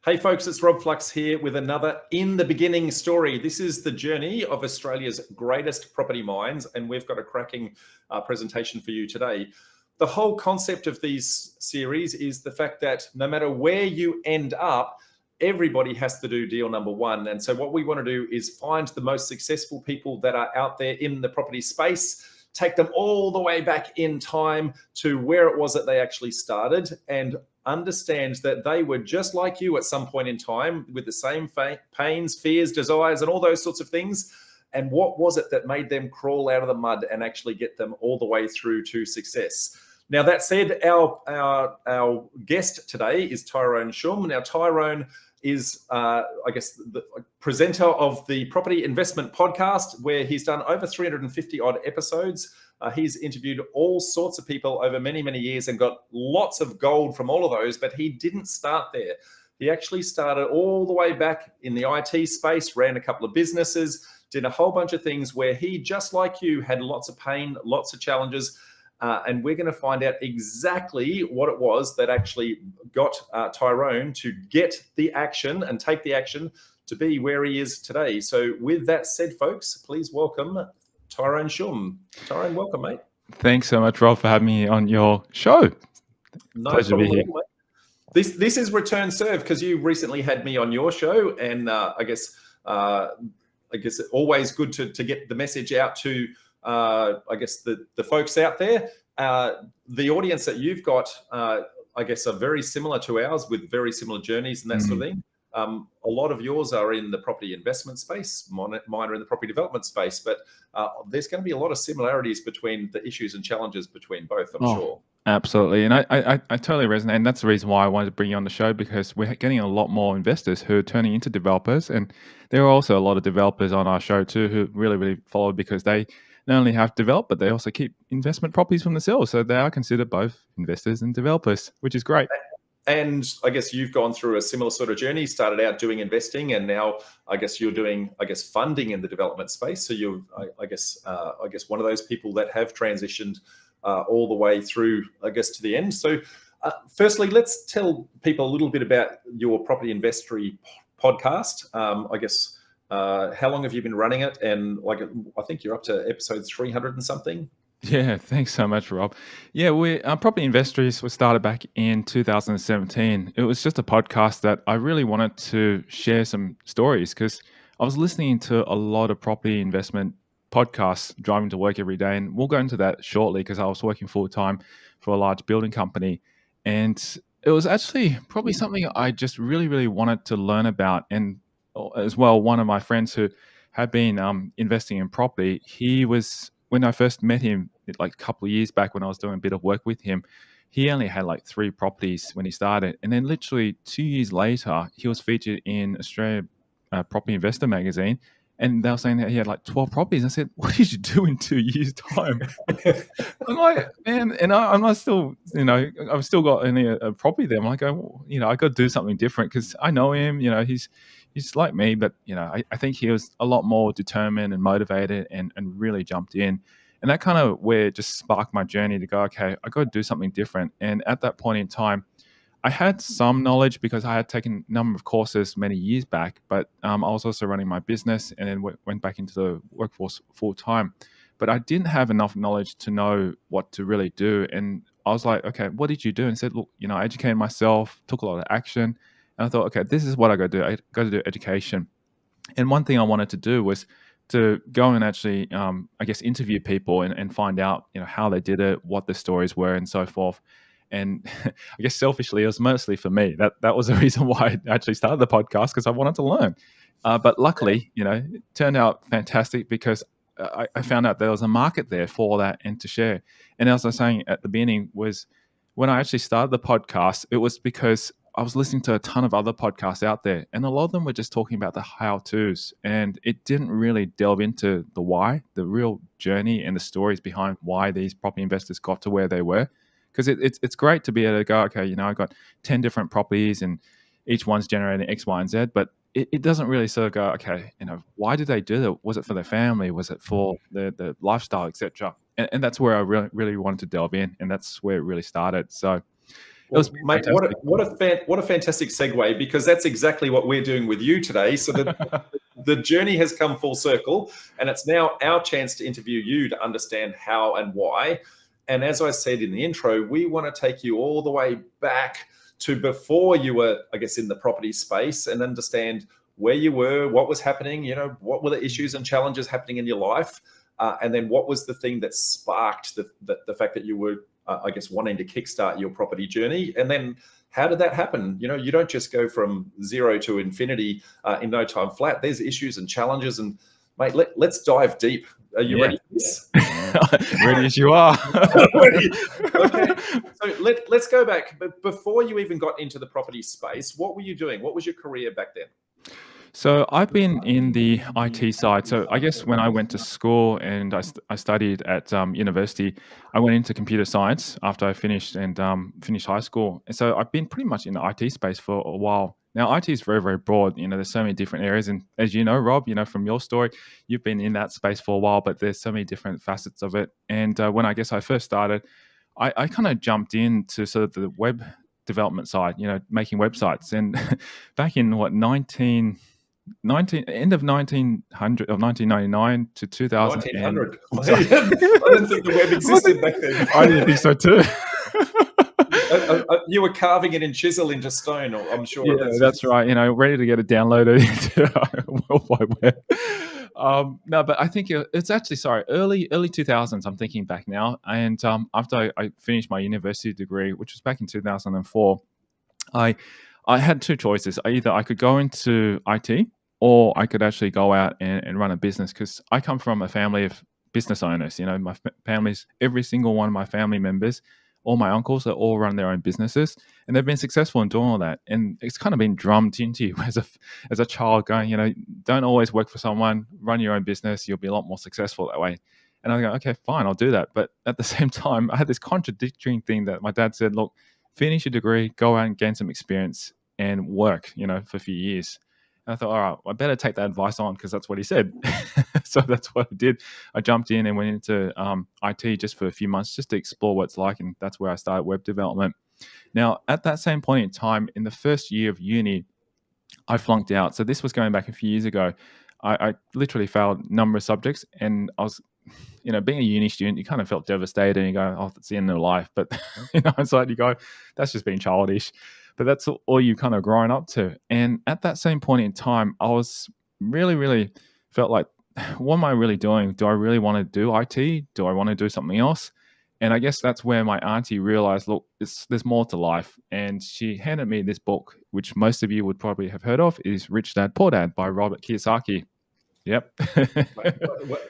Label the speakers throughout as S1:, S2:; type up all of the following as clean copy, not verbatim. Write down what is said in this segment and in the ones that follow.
S1: Hey folks, it's Rob Flux here with another In the Beginning story. This is the journey of Australia's greatest property minds, and we've got a cracking presentation for you today. The whole concept of these series is the fact that no matter where you end up, everybody has to do deal number one. And so what we want to do is find the most successful people that are out there in the property space, take them all the way back in time to where it was that they actually started, and understand that they were just like you at some point in time with the same pains, fears, desires, and all those sorts of things. And what was it that made them crawl out of the mud and actually get them all the way through to success? Now, that said, our guest today is Tyrone Shum. Now, Tyrone is, the presenter of the Property Investment Podcast, where he's done over 350 odd episodes. He's interviewed all sorts of people over many, many years and got lots of gold from all of those, but he didn't start there. He actually started all the way back in the IT space, ran a couple of businesses, did a whole bunch of things where he, just like you, had lots of pain, lots of challenges. And we're going to find out exactly what it was that actually got Tyrone to get the action and take the action to be where he is today. So with that said, folks, please welcome Tyrone Shum. Tyrone, welcome, mate.
S2: Thanks so much, Rob, for having me on your show.
S1: No
S2: Pleasure to be here.
S1: This is return serve because you recently had me on your show, and I guess it's always good to get the message out to the folks out there. The audience that you've got, are very similar to ours, with very similar journeys and that sort of thing. A lot of yours are in the property investment space, mine are in the property development space, but there's going to be a lot of similarities between the issues and challenges between both, I'm sure.
S2: Absolutely. And I totally resonate. And that's the reason why I wanted to bring you on the show, because we're getting a lot more investors who are turning into developers. And there are also a lot of developers on our show too who really follow, because they not only have developed, but they also keep investment properties from themselves. So they are considered both investors and developers, which is great.
S1: And I guess you've gone through a similar sort of journey, started out doing investing, and now I guess you're doing, funding in the development space. So you're, one of those people that have transitioned all the way through, to the end. So firstly, let's tell people a little bit about your Property Investory podcast. How long have you been running it? And I think you're up to episode 300 and something.
S2: Yeah, thanks so much, Rob. Yeah, Property Investory was started back in 2017. It was just a podcast that I really wanted to share some stories, because I was listening to a lot of property investment podcasts driving to work every day. And we'll go into that shortly, because I was working full-time for a large building company. And it was actually probably something I just really wanted to learn about. And as well, one of my friends who had been investing in property, when I first met him, a couple of years back when I was doing a bit of work with him, he only had 3 properties when he started. And then literally 2 years later, he was featured in Australia Property Investor magazine. And they were saying that he had 12 properties. I said, what did you do in 2 years' time? I'm like, man, and I'm not still, I've still got a property there. I'm like, I got to do something different, because I know him, he's like me, but, I think he was a lot more determined and motivated and really jumped in. And that kind of where it just sparked my journey to go, okay, I got to do something different. And at that point in time, I had some knowledge because I had taken a number of courses many years back, but I was also running my business and then went back into the workforce full time. But I didn't have enough knowledge to know what to really do. And I was like, okay, what did you do? And said, look, I educated myself, took a lot of action. And I thought, okay, this is what I got to do. I got to do education. And one thing I wanted to do was to go and actually, interview people and find out, how they did it, what their stories were, and so forth. And I guess selfishly, it was mostly for me. That was the reason why I actually started the podcast, because I wanted to learn. But luckily, it turned out fantastic, because I found out there was a market there for that and to share. And as I was saying at the beginning, was when I actually started the podcast, it was because I was listening to a ton of other podcasts out there, and a lot of them were just talking about the how-tos, and it didn't really delve into the why, the real journey and the stories behind why these property investors got to where they were. Because it's great to be able to go, okay, I got 10 different properties and each one's generating X, Y, and Z, but it doesn't really sort of go, okay, why did they do that? Was it for their family? Was it for the lifestyle, etc.? And that's where I really wanted to delve in, and that's where it really started. So it was
S1: Well, mate,
S2: fantastic.
S1: what a fantastic segue, because that's exactly what we're doing with you today. So the journey has come full circle, and it's now our chance to interview you to understand how and why. And as I said in the intro, we want to take you all the way back to before you were, I guess, in the property space, and understand where you were, what was happening, what were the issues and challenges happening in your life, and then what was the thing that sparked the fact that you were, I guess, wanting to kickstart your property journey. And then how did that happen? You don't just go from zero to infinity in no time flat. There's issues and challenges. And mate, let's dive deep. Are you ready for this?
S2: Ready as you are.
S1: Ready. Okay. So let's go back. But before you even got into the property space, what were you doing? What was your career back then?
S2: So I've been in the IT side. So I guess when I went to school and I studied at university, I went into computer science after I finished finished high school. And so I've been pretty much in the IT space for a while. Now, IT is very, very broad. There's so many different areas. And as you know, Rob, from your story, you've been in that space for a while, but there's so many different facets of it. And when I guess I first started, I kind of jumped into sort of the web development side, making websites. And back in end of 1900 of 1999 to 2000.
S1: 1900. I didn't think the web existed back then.
S2: I didn't think so too.
S1: You were carving it in chisel into stone, I'm sure.
S2: Yeah, that's right. Ready to get it downloaded into World Wide Web. No, but I think it's actually, early 2000s. I'm thinking back now, and after I finished my university degree, which was back in 2004, I had two choices. Either I could go into IT, or I could actually go out and run a business, because I come from a family of business owners. My family's, every single one of my family members, all my uncles, they all run their own businesses, and they've been successful in doing all that. And it's kind of been drummed into you as a child, going, don't always work for someone, run your own business, you'll be a lot more successful that way. And I go, okay, fine, I'll do that. But at the same time, I had this contradictory thing that my dad said, look, finish your degree, go out and gain some experience and work, for a few years. And I thought, all right, I better take that advice on, because that's what he said. So that's what I did. I jumped in and went into IT just for a few months, just to explore what it's like. And that's where I started web development. Now, at that same point in time, in the first year of uni, I flunked out. So this was going back a few years ago. I literally failed a number of subjects, and I was, being a uni student, you kind of felt devastated, and you go, oh, that's the end of life. But inside you go, that's just being childish. But that's all you kind of growing up to. And at that same point in time, I was really, really felt like, what am I really doing? Do I really want to do IT? Do I want to do something else? And I guess that's where my auntie realized, look, there's more to life. And she handed me this book, which most of you would probably have heard of, is Rich Dad, Poor Dad by Robert Kiyosaki. Yep.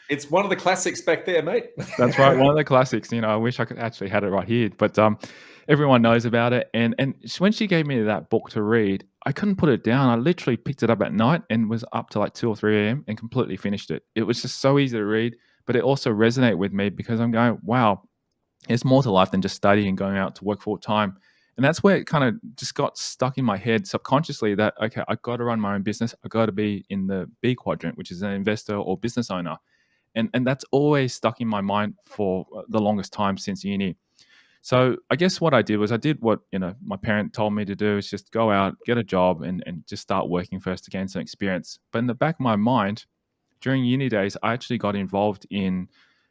S1: It's one of the classics back there, mate.
S2: That's right. One of the classics. I wish I could actually had it right here, but everyone knows about it. And when she gave me that book to read, I couldn't put it down. I literally picked it up at night and was up to like 2 or 3 a.m. and completely finished it. It was just so easy to read, but it also resonated with me, because I'm going, wow, there's more to life than just studying and going out to work full time. And that's where it kind of just got stuck in my head subconsciously that, okay, I got to run my own business. I got to be in the B quadrant, which is an investor or business owner. And that's always stuck in my mind for the longest time since uni. So I guess what I did was I did what, my parent told me to do, is just go out, get a job, and just start working first to gain some experience. But in the back of my mind, during uni days, I actually got involved in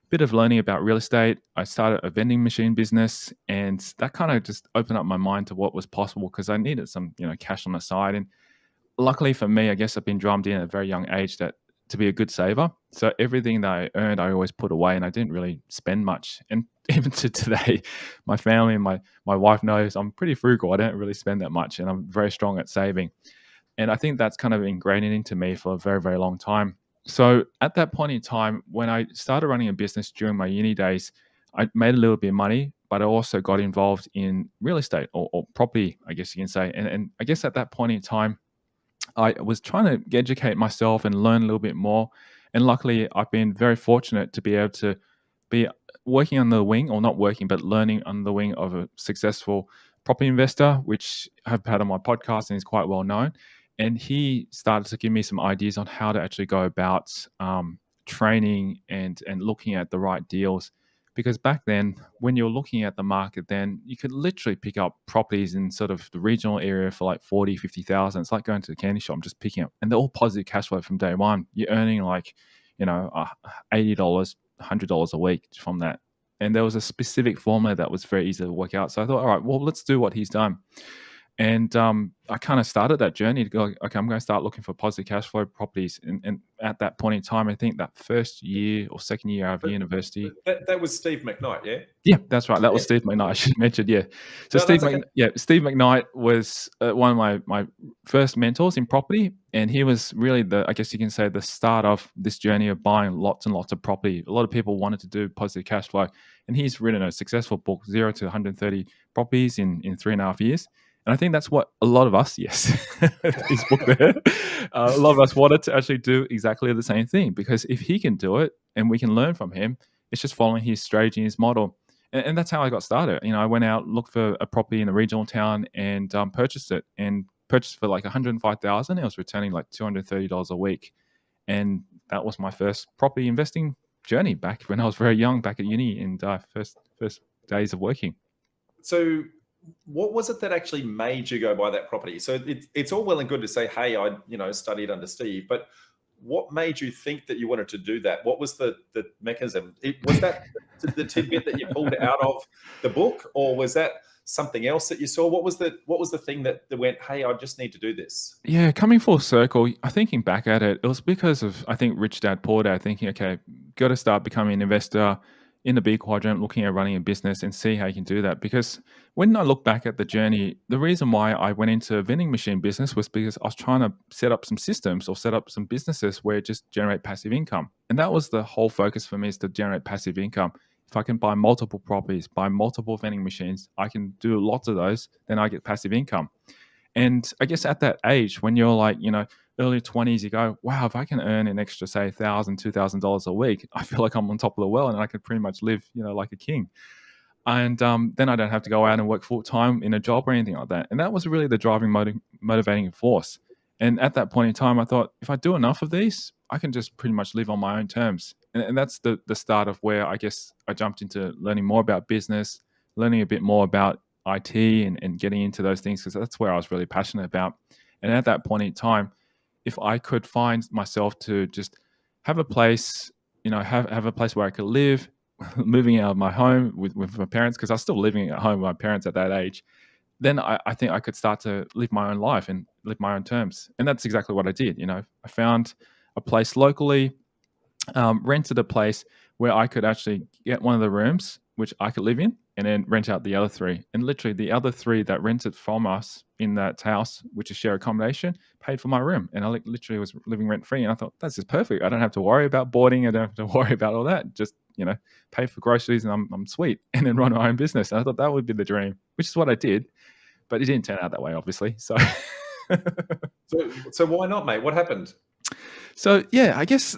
S2: bit of learning about real estate. I started a vending machine business, and that kind of just opened up my mind to what was possible, because I needed some, cash on the side. And luckily for me, I guess I've been drummed in at a very young age to be a good saver. So everything that I earned, I always put away, and I didn't really spend much. And even to today, my family and my wife knows I'm pretty frugal. I don't really spend that much, and I'm very strong at saving. And I think that's kind of ingrained into me for a very, very long time. So at that point in time, when I started running a business during my uni days, I made a little bit of money, but I also got involved in real estate or property, I guess you can say. And I guess at that point in time, I was trying to educate myself and learn a little bit more. And luckily, I've been very fortunate to be able to be working on the wing, or not working, but learning on the wing of a successful property investor, which I've had on my podcast and is quite well known. And he started to give me some ideas on how to actually go about training and looking at the right deals. Because back then, when you're looking at the market, then you could literally pick up properties in sort of the regional area for like 40, 50,000. It's like going to the candy shop, just picking up, and they're all positive cash flow from day one. You're earning like, $80, $100 a week from that. And there was a specific formula that was very easy to work out. So I thought, all right, well, let's do what he's done. And I kind of started that journey to go, okay, I'm going to start looking for positive cash flow properties. And at that point in time, I think that first year or second year out of university.
S1: That was Steve McKnight, yeah?
S2: Yeah, that's right. That was Steve McKnight. I should have mentioned, yeah. So
S1: No,
S2: Steve,
S1: that's okay.
S2: Steve McKnight was one of my first mentors in property, and he was really I guess you can say, the start of this journey of buying lots and lots of property. A lot of people wanted to do positive cash flow, and he's written a successful book, 0 to 130 properties in 3.5 years. And I think that's what a lot of us, yes, his book there, a lot of us wanted to actually do exactly the same thing, because if he can do it and we can learn from him, it's just following his strategy and his model. And that's how I got started. I went out, looked for a property in a regional town, and purchased it, and purchased for like 105,000. It was returning like $230 a week. And that was my first property investing journey back when I was very young, back at uni, and first days of working.
S1: So what was it that actually made you go buy that property? So it's all well and good to say, hey, I studied under Steve, but what made you think that you wanted to do that? What was the mechanism? Was that the tidbit that you pulled out of the book, or was that something else that you saw? What was the thing that went, hey, I just need to do this?
S2: Yeah, coming full circle, thinking back at it, it was because of, I think, Rich Dad Poor Dad, thinking, okay, got to start becoming an investor in the B quadrant, looking at running a business and see how you can do that. Because when I look back at the journey, the reason why I went into a vending machine business was because I was trying to set up some systems or set up some businesses where it just generate passive income. And that was the whole focus for me, is to generate passive income. If I can buy multiple properties, buy multiple vending machines, I can do lots of those, then I get passive income. And I guess at that age, when you're like, early 20s, you go, wow, if I can earn an extra, say, $1,000, $2,000 a week, I feel like I'm on top of the world, and I could pretty much live, like a king. And then I don't have to go out and work full time in a job or anything like that. And that was really the driving motivating force. And at that point in time, I thought, if I do enough of these, I can just pretty much live on my own terms. And that's the start of where I guess I jumped into learning more about business, learning a bit more about IT, and getting into those things, because that's where I was really passionate about. And at that point in time, if I could find myself to just have a place, have a place where I could live, moving out of my home with my parents, because I was still living at home with my parents at that age, then I think I could start to live my own life and live my own terms. And that's exactly what I did. I found a place locally, rented a place where I could actually get one of the rooms, which I could live in, and then rent out the other 3. And literally the other 3 that rented from us in that house, which is share accommodation, paid for my room. And I literally was living rent free. And I thought, that's just perfect. I don't have to worry about boarding. I don't have to worry about all that. Just, pay for groceries, and I'm sweet. And then run my own business. And I thought that would be the dream, which is what I did. But it didn't turn out that way, obviously. So,
S1: so why not, mate? What happened?
S2: So, yeah, I guess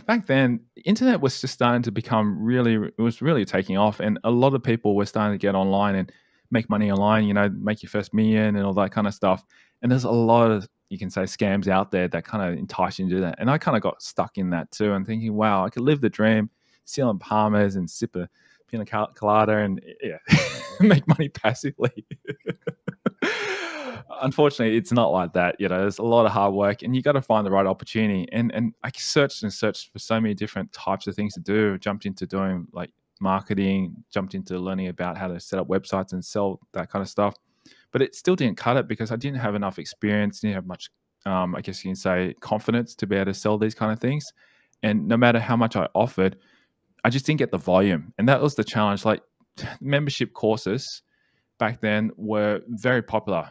S2: back then, the internet was just starting to become it was really taking off. And a lot of people were starting to get online and make money online, make your first million and all that kind of stuff. And there's a lot of, you can say, scams out there that kind of entice you to do that. And I kind of got stuck in that too, and thinking, wow, I could live the dream, sit on Palmers and sip a pina colada and make money passively. Unfortunately, it's not like that. There's a lot of hard work, and you got to find the right opportunity. And I searched for so many different types of things to do. Jumped into doing like marketing, jumped into learning about how to set up websites and sell that kind of stuff. But it still didn't cut it, because I didn't have enough experience, didn't have much, I guess you can say, confidence to be able to sell these kind of things. And no matter how much I offered, I just didn't get the volume. And that was the challenge. Like, membership courses back then were very popular.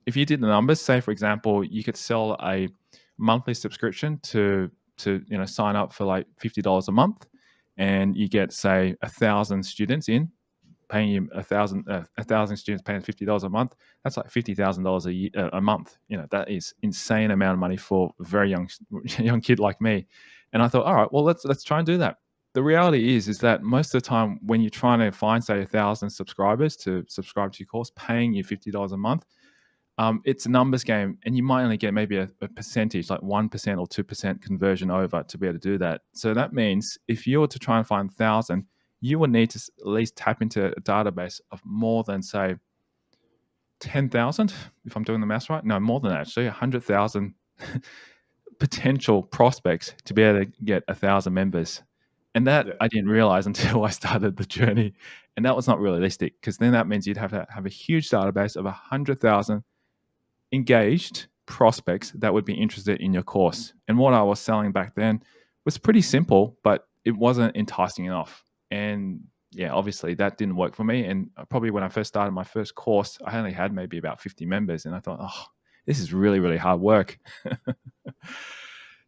S2: If you did the numbers, say, for example, you could sell a monthly subscription to sign up for like $50 a month, and you get, say, 1,000 students in, paying you 1,000 students paying $50 a month. That's like $50,000 a month. That is insane amount of money for a very young kid like me. And I thought, all right, well, let's try and do that. The reality is that most of the time, when you're trying to find, say, 1,000 subscribers to subscribe to your course, paying you $50 a month, it's a numbers game, and you might only get maybe a percentage, like 1% or 2% conversion over to be able to do that. So that means if you were to try and find 1,000, you would need to at least tap into a database of more than, say, 10,000, if I'm doing the maths right. No, more than that, actually, 100,000 potential prospects to be able to get 1,000 members. And that I didn't realize until I started the journey. And that was not realistic, because then that means you'd have to have a huge database of 100,000 engaged prospects that would be interested in your course. And what I was selling back then was pretty simple, but it wasn't enticing enough. And yeah, obviously that didn't work for me. And probably when I first started my first course, I only had maybe about 50 members. And I thought, oh, this is really, really hard work.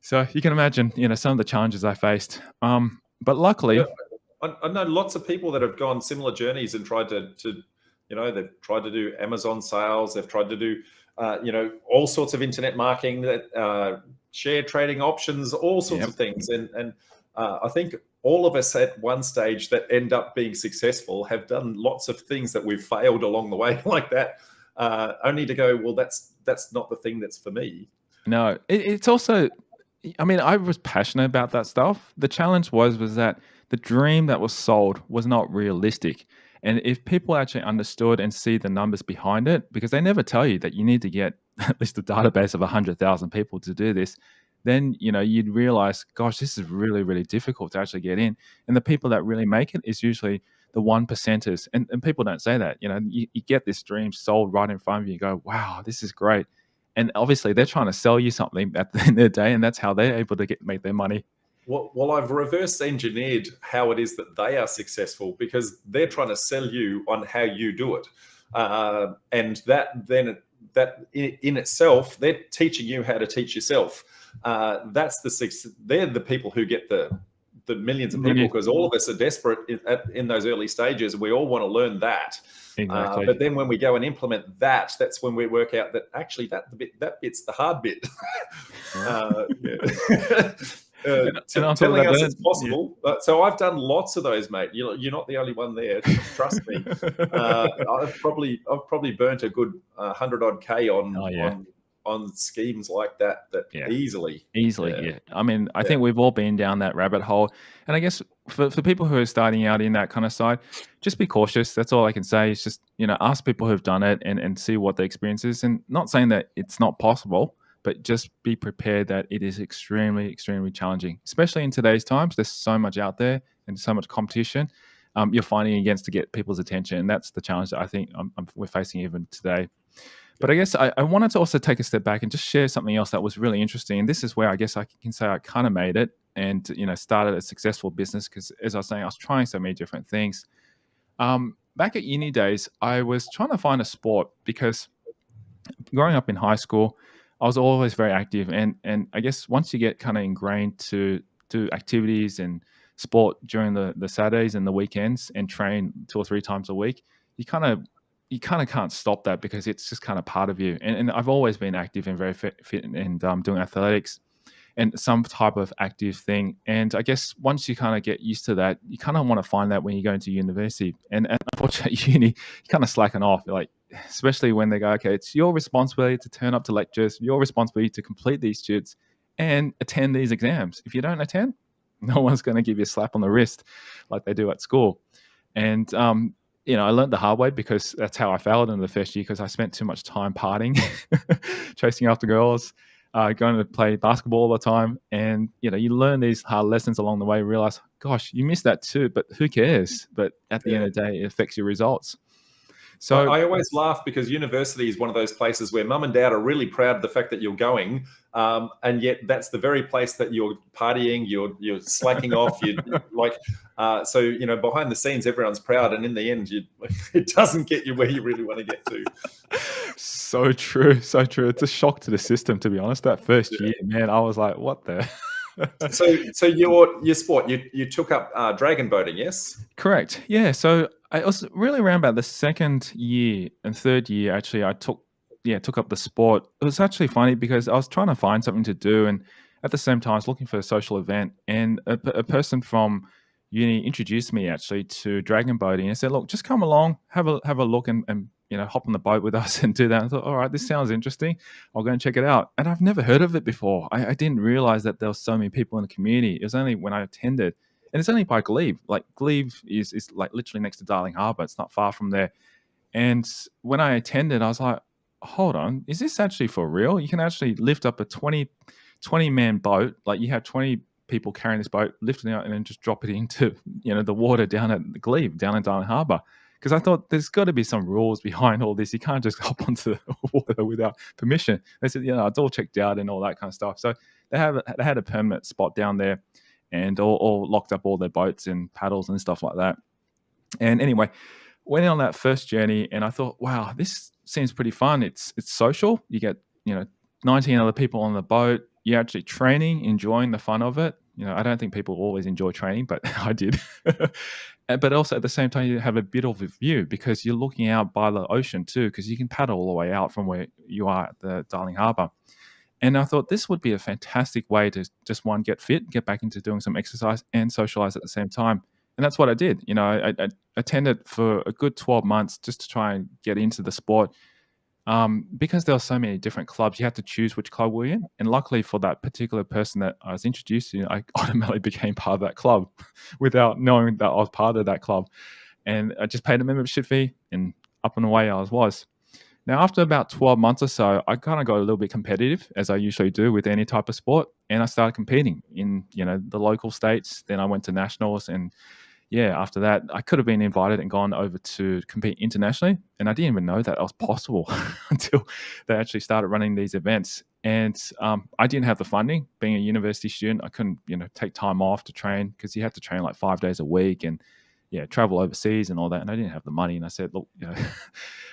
S2: So you can imagine, some of the challenges I faced. But luckily,
S1: I know lots of people that have gone similar journeys and tried to they've tried to do Amazon sales. They've tried to do, all sorts of internet marketing, that share trading options, all sorts of things. And I think all of us at one stage that end up being successful have done lots of things that we've failed along the way like that, only to go, well, that's not the thing that's for me.
S2: No, it's also, I mean, I was passionate about that stuff. The challenge was that the dream that was sold was not realistic. And if people actually understood and see the numbers behind it, because they never tell you that you need to get at least a database of 100,000 people to do this, then, you'd realize, gosh, this is really, really difficult to actually get in. And the people that really make it is usually the 1%ers. And people don't say that. You get this dream sold right in front of you. You go, wow, this is great. And obviously they're trying to sell you something at the end of the day, and that's how they're able to make their money.
S1: Well, I've reverse engineered how it is that they are successful, because they're trying to sell you on how you do it. And that in itself, they're teaching you how to teach yourself. That's they're the people who get the millions of people, because all of us are desperate in those early stages. We all want to learn that.
S2: Exactly.
S1: But then when we go and implement that, that's when we work out that actually that bit's the hard bit. Telling us it's possible. Yeah. So I've done lots of those, mate. You're not the only one there. Trust me. I've probably burnt a good 100 odd K on schemes like that easily.
S2: Yeah. I mean, I think we've all been down that rabbit hole. And I guess for people who are starting out in that kind of side, just be cautious. That's all I can say. It's just, ask people who've done it and see what the experience is. And not saying that it's not possible, but just be prepared that it is extremely, extremely challenging, especially in today's times. There's so much out there and so much competition. You're fighting against to get people's attention. And that's the challenge that I think we're facing even today. But I guess I wanted to also take a step back and just share something else that was really interesting. And this is where I guess I can say I kind of made it and, started a successful business, because as I was saying, I was trying so many different things. Back at uni days, I was trying to find a sport, because growing up in high school, I was always very active. And I guess once you get kind of ingrained to do activities and sport during the Saturdays and the weekends and train 2 or 3 times a week, you kind of can't stop that, because it's just kind of part of you. And I've always been active and very fit and doing athletics and some type of active thing. And I guess once you kind of get used to that, you kind of want to find that when you go into university. And unfortunately, uni, you kind of slacken off, like, especially when they go, okay, it's your responsibility to turn up to lectures, your responsibility to complete these shoots and attend these exams. If you don't attend, no one's going to give you a slap on the wrist like they do at school. And I learned the hard way, because that's how I failed in the first year, because I spent too much time partying, chasing after girls, going to play basketball all the time. And, you learn these hard lessons along the way, realize, gosh, you missed that too, but who cares? But at the end of the day, it affects your results. So
S1: I always laugh, because university is one of those places where mum and dad are really proud of the fact that you're going, and yet that's the very place that you're partying, you're slacking off, so behind the scenes everyone's proud, and in the end it doesn't get you where you really want to get to.
S2: So true. It's a shock to the system, to be honest. That first year, man, I was like, what the?
S1: So your sport, you took up dragon boating, yes?
S2: Correct. Yeah. So I was really around about the second year and third year. Actually, I took up the sport. It was actually funny, because I was trying to find something to do, and at the same time, I was looking for a social event. And a person from uni introduced me actually to dragon boating and said, "Look, just come along, have a look, and hop on the boat with us and do that. I thought, all right, this sounds interesting. I'll go and check it out. And I've never heard of it before. I didn't realize that there were so many people in the community. It was only when I attended, and it's only by Glebe. Like Glebe is like literally next to Darling Harbour. It's not far from there. And when I attended, I was like, hold on, is this actually for real? You can actually lift up a 20-man boat. Like you have 20 people carrying this boat, lifting it out, and then just drop it into, the water down at the Glebe, down in Darling Harbour. Because I thought there's got to be some rules behind all this. You can't just hop onto the water without permission. They said, it's all checked out and all that kind of stuff. So they had a permanent spot down there, and all locked up all their boats and paddles and stuff like that. And anyway, went on that first journey, and I thought, wow, this seems pretty fun. It's social. You get 19 other people on the boat. You're actually training, enjoying the fun of it. I don't think people always enjoy training, but I did. But also at the same time, you have a bit of a view because you're looking out by the ocean too, because you can paddle all the way out from where you are at the Darling Harbour. And I thought this would be a fantastic way to just get fit, get back into doing some exercise and socialize at the same time. And that's what I did. I attended for a good 12 months just to try and get into the sport. Because there were so many different clubs, you had to choose which club we're in. And luckily for that particular person that I was introduced to, I automatically became part of that club without knowing that I was part of that club. And I just paid a membership fee, and up and away I was. Now, after about 12 months or so, I kind of got a little bit competitive, as I usually do with any type of sport. And I started competing in, the local states. Then I went to nationals, and after that, I could have been invited and gone over to compete internationally. And I didn't even know that was possible until they actually started running these events. And I didn't have the funding. Being a university student, I couldn't, take time off to train, because you had to train like 5 days a week and travel overseas and all that. And I didn't have the money. And I said, look,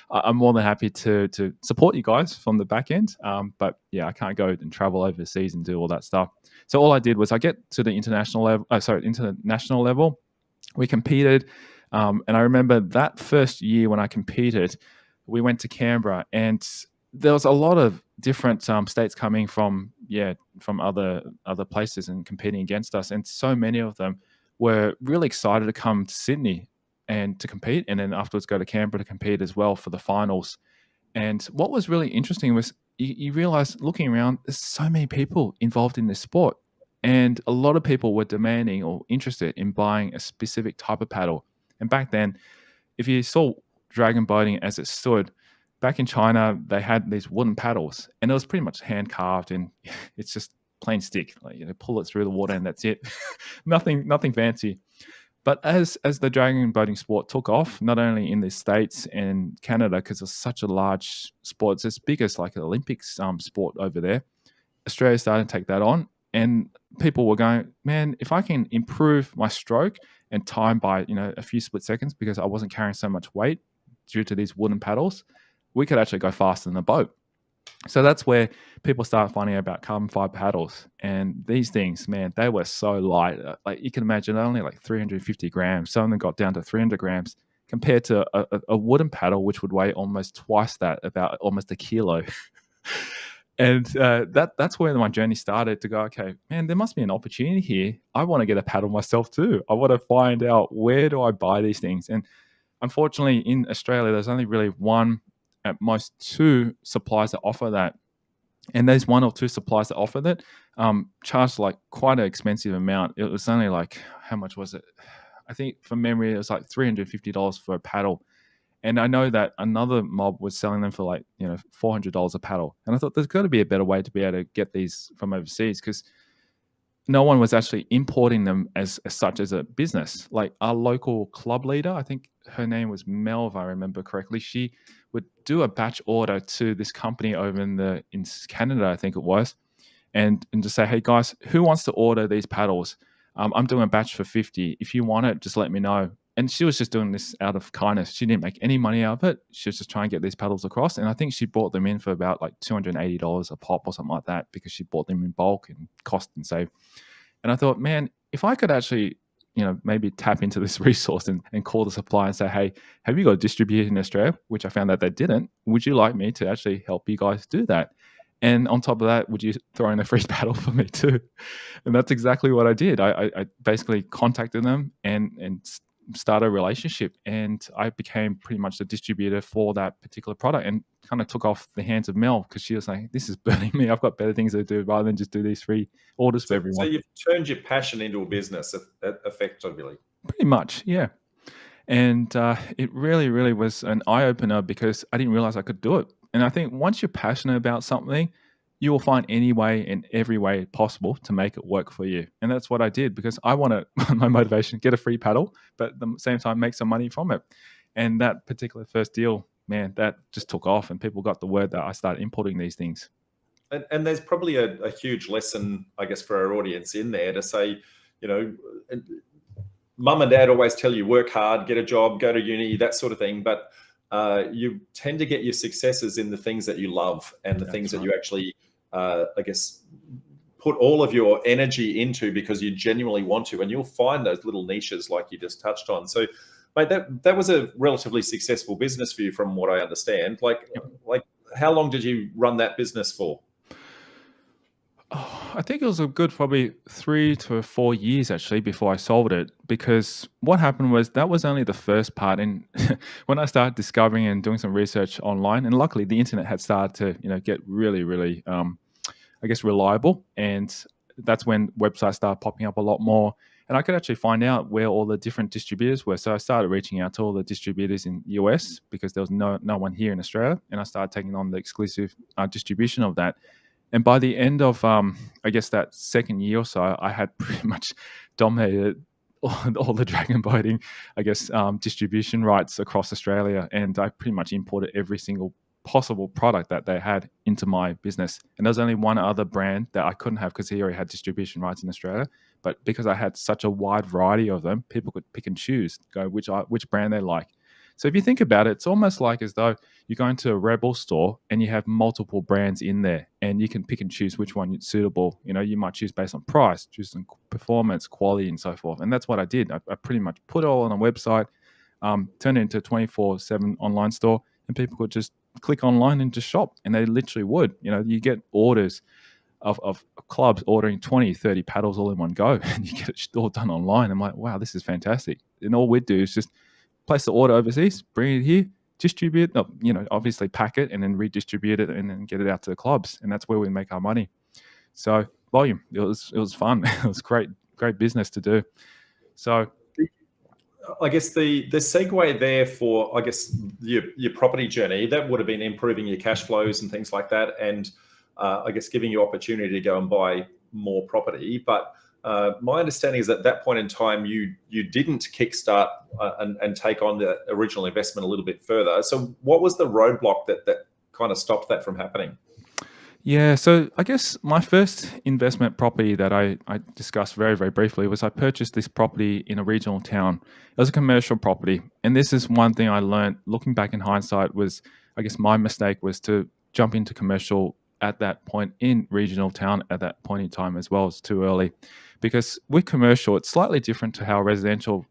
S2: I'm more than happy to support you guys from the back end. But I can't go and travel overseas and do all that stuff. So all I did was I get to the international level. We competed, and I remember that first year when I competed, we went to Canberra, and there was a lot of different states coming from other places and competing against us, and so many of them were really excited to come to Sydney and to compete, and then afterwards go to Canberra to compete as well for the finals. And what was really interesting was you realize, looking around, there's so many people involved in this sport. And a lot of people were demanding or interested in buying a specific type of paddle. And back then, if you saw dragon boating as it stood, back in China, they had these wooden paddles, and it was pretty much hand carved, and it's just plain stick. Like, pull it through the water and that's it. nothing fancy. But as the dragon boating sport took off, not only in the States and Canada, because it's such a large sport, it's as big as like an Olympics sport over there, Australia started to take that on. And people were going, man, if I can improve my stroke and time by, a few split seconds, because I wasn't carrying so much weight due to these wooden paddles, we could actually go faster than the boat. So that's where people started finding out about carbon fiber paddles. And these things, man, they were so light. Like you can imagine, only like 350 grams. Some of them got down to 300 grams compared to a wooden paddle, which would weigh almost twice that, about almost a kilo. And that's where my journey started to go, okay, man, there must be an opportunity here. I want to get a paddle myself too. I want to find out, where do I buy these things? And unfortunately, in Australia, there's only really one, at most two suppliers that offer that. And there's one or two suppliers that offer that charged like quite an expensive amount. It was only like, how much was it? I think from memory, it was like $350 for a paddle. And I know that another mob was selling them for like, $400 a paddle. And I thought there's got to be a better way to be able to get these from overseas, because no one was actually importing them as such as a business. Like our local club leader, I think her name was Mel, if I remember correctly, she would do a batch order to this company over in Canada, I think it was, and just say, hey guys, who wants to order these paddles? I'm doing a batch for 50. If you want it, just let me know. And she was just doing this out of kindness. She didn't make any money out of it. She was just trying to get these paddles across. And I think she bought them in for about like $280 a pop or something like that, because she bought them in bulk and cost and save. And I thought, man, if I could actually, maybe tap into this resource and call the supplier and say, hey, have you got a distributor in Australia? Which I found that they didn't. Would you like me to actually help you guys do that? And on top of that, would you throw in a free paddle for me too? And that's exactly what I did. I basically contacted them and start a relationship, and I became pretty much the distributor for that particular product, and kind of took off the hands of Mel, because she was like, this is burning me. I've got better things to do rather than just do these free orders for
S1: So
S2: everyone.
S1: you've turned your passion into a business effectively.
S2: Pretty much, yeah. And it really, really was an eye opener, because I didn't realize I could do it. And I think once you're passionate about something, you will find any way and every way possible to make it work for you. And that's what I did, because I want to, my motivation, get a free paddle, but at the same time, make some money from it. And that particular first deal, man, that just took off, and people got the word that I started importing these things.
S1: And there's probably a huge lesson, I guess, for our audience in there to say, mum and dad always tell you work hard, get a job, go to uni, that sort of thing. But you tend to get your successes in the things that you love, and the things that you actually, I guess, put all of your energy into because you genuinely want to. And you'll find those little niches like you just touched on. So, mate, that was a relatively successful business for you, from what I understand. Like how long did you run that business for?
S2: Oh, I think it was a good probably 3 to 4 years actually before I sold it, because what happened was that was only the first part. And when I started discovering and doing some research online, and luckily the internet had started to get really, really I guess reliable, and that's when websites started popping up a lot more, and I could actually find out where all the different distributors were. So I started reaching out to all the distributors in the US, because there was no one here in Australia, and I started taking on the exclusive distribution of that. And by the end of, I guess, that second year or so, I had pretty much dominated all the dragon boating, I guess, distribution rights across Australia. And I pretty much imported every single possible product that they had into my business. And there's only one other brand that I couldn't have, because he already had distribution rights in Australia. But because I had such a wide variety of them, people could pick and choose, go which brand they like. So if you think about it, it's almost like as though you go into a Rebel store and you have multiple brands in there, and you can pick and choose which one is suitable. You might choose based on price, choose on performance, quality, and so forth. And that's what I did. I pretty much put it all on a website, turned it into a 24/7 online store, and people could just click online and just shop. And they literally would. You get orders of clubs ordering 20, 30 paddles all in one go, and you get it all done online. I'm like, wow, this is fantastic. And all we'd do is just place the order overseas, bring it here, distribute, obviously pack it, and then redistribute it, and then get it out to the clubs. And that's where we make our money. So volume, it was fun. It was great business to do. So
S1: I guess the segue there for, I guess, your property journey, that would have been improving your cash flows and things like that, and I guess giving you opportunity to go and buy more property. But my understanding is at that point in time, you didn't kickstart and take on the original investment a little bit further. So what was the roadblock that kind of stopped that from happening?
S2: Yeah, so I guess my first investment property that I discussed very, very briefly was I purchased this property in a regional town. It was a commercial property. And this is one thing I learned looking back in hindsight was, I guess my mistake was to jump into commercial at that point in regional town at that point in time as well. It's too early. Because with commercial, it's slightly different to how residential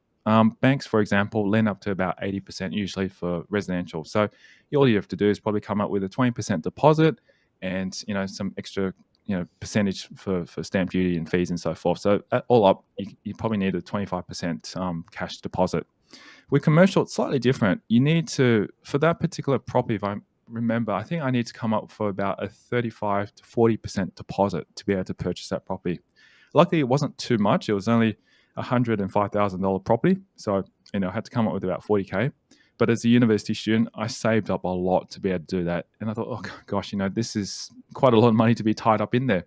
S2: banks, for example, lend up to about 80% usually for residential. So all you have to do is probably come up with a 20% deposit and some extra percentage for stamp duty and fees and so forth. So all up, you probably need a 25% cash deposit. With commercial, it's slightly different. You need to, for that particular property, if I remember, I think I need to come up for about a 35 to 40% deposit to be able to purchase that property. Luckily, it wasn't too much. It was only a $105,000 property. So, I had to come up with about 40K. But as a university student, I saved up a lot to be able to do that. And I thought, oh gosh, this is quite a lot of money to be tied up in there.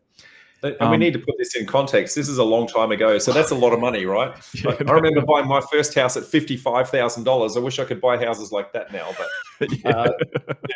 S1: And we need to put this in context. This is a long time ago. So that's a lot of money, right? Yeah, I remember buying my first house at $55,000. I wish I could buy houses like that now. But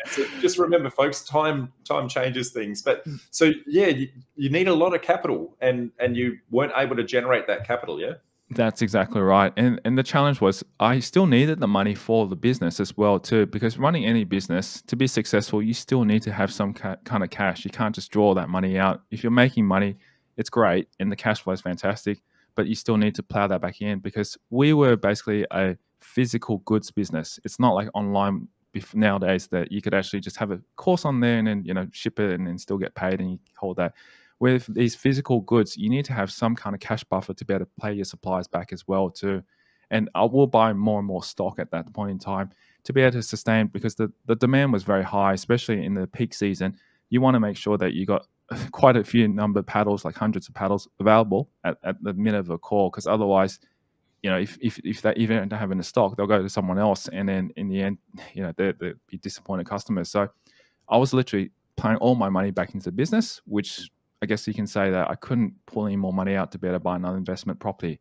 S1: so just remember, folks, time changes things. But so, yeah, you need a lot of capital, and you weren't able to generate that capital, yeah?
S2: That's exactly right. And the challenge was I still needed the money for the business as well too, because running any business, to be successful, you still need to have some kind of cash. You can't just draw that money out. If you're making money, it's great and the cash flow is fantastic, but you still need to plow that back in, because we were basically a physical goods business. It's not like online nowadays that you could actually just have a course on there and then ship it and then still get paid and you hold that. With these physical goods, you need to have some kind of cash buffer to be able to pay your suppliers back as well too. And I will buy more and more stock at that point in time to be able to sustain, because the demand was very high, especially in the peak season. You want to make sure that you got quite a few number of paddles, like hundreds of paddles available at the minute of a call, because otherwise, if they even don't have in the stock, they'll go to someone else, and then in the end, they'll be disappointed customers. So I was literally putting all my money back into the business, which I guess you can say that I couldn't pull any more money out to be able to buy another investment property.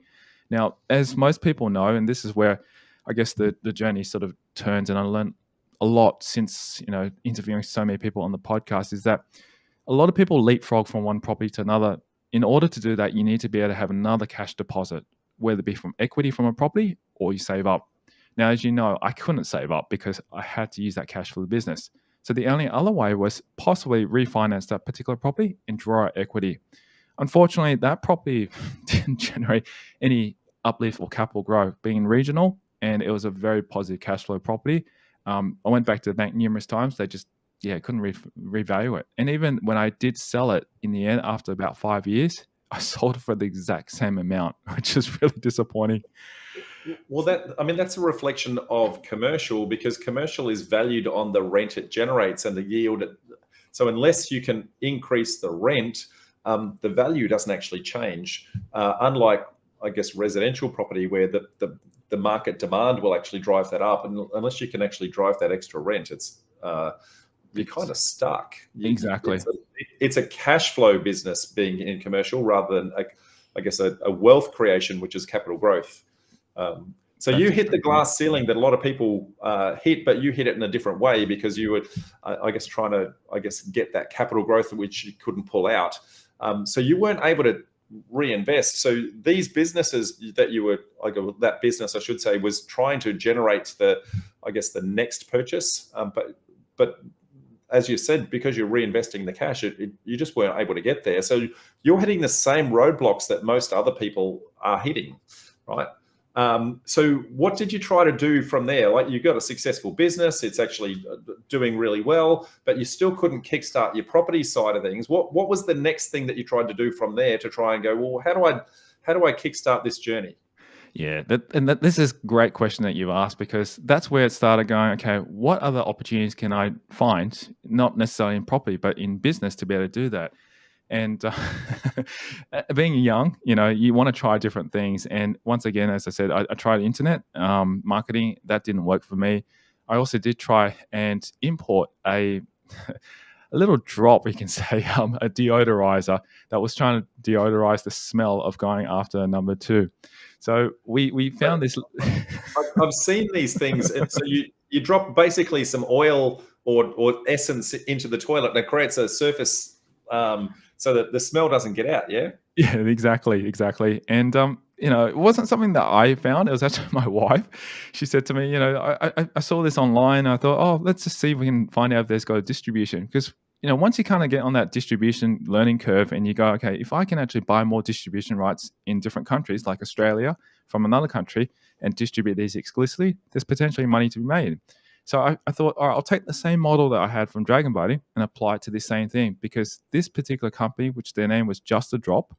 S2: Now, as most people know, and this is where I guess the journey sort of turns, and I learned a lot since interviewing so many people on the podcast, is that a lot of people leapfrog from one property to another. In order to do that, you need to be able to have another cash deposit, whether it be from equity from a property or you save up. Now, as you know, I couldn't save up because I had to use that cash for the business. So the only other way was possibly refinance that particular property and draw out equity. Unfortunately, that property didn't generate any uplift or capital growth, being regional, and it was a very positive cash flow property. I went back to the bank numerous times. They just couldn't revalue it. And even when I did sell it in the end, after about 5 years, I sold it for the exact same amount, which is really disappointing.
S1: Well, that's a reflection of commercial, because commercial is valued on the rent it generates and the yield. So unless you can increase the rent, the value doesn't actually change. Unlike, I guess, residential property, where the market demand will actually drive that up, and unless you can actually drive that extra rent, you're kind of stuck.
S2: Exactly.
S1: It's a cash flow business being in commercial, rather than a wealth creation, which is capital growth. So you hit the glass ceiling that a lot of people hit, but you hit it in a different way, because you were, trying to, get that capital growth, which you couldn't pull out. So you weren't able to reinvest. So these businesses that you were, that business, I should say, was trying to generate the next purchase. But as you said, because you're reinvesting the cash, you just weren't able to get there. So you're hitting the same roadblocks that most other people are hitting, right? So what did you try to do from there? Like, you got a successful business, it's actually doing really well, but you still couldn't kickstart your property side of things. What was the next thing that you tried to do from there to try and go, well, how do I kickstart this journey?
S2: Yeah, this is a great question that you've asked, because that's where it started going, okay, what other opportunities can I find, not necessarily in property, but in business, to be able to do that? And being young, you want to try different things. And once again, as I said, I tried internet marketing. That didn't work for me. I also did try and import a little drop, you can say, a deodorizer that was trying to deodorize the smell of going after number two. So we found this.
S1: I've seen these things. And so you drop basically some oil or essence into the toilet, and it creates a surface so that the smell doesn't get out. Yeah.
S2: Yeah, exactly. And it wasn't something that I found. It was actually my wife. She said to me, I saw this online. I thought, oh, let's just see if we can find out if there's got a distribution. Because once you kind of get on that distribution learning curve, and you go, okay, if I can actually buy more distribution rights in different countries like Australia from another country and distribute these exclusively, there's potentially money to be made. So I thought, all right, I'll take the same model that I had from Dragon Buddy and apply it to this same thing, because this particular company, which their name was Just a Drop,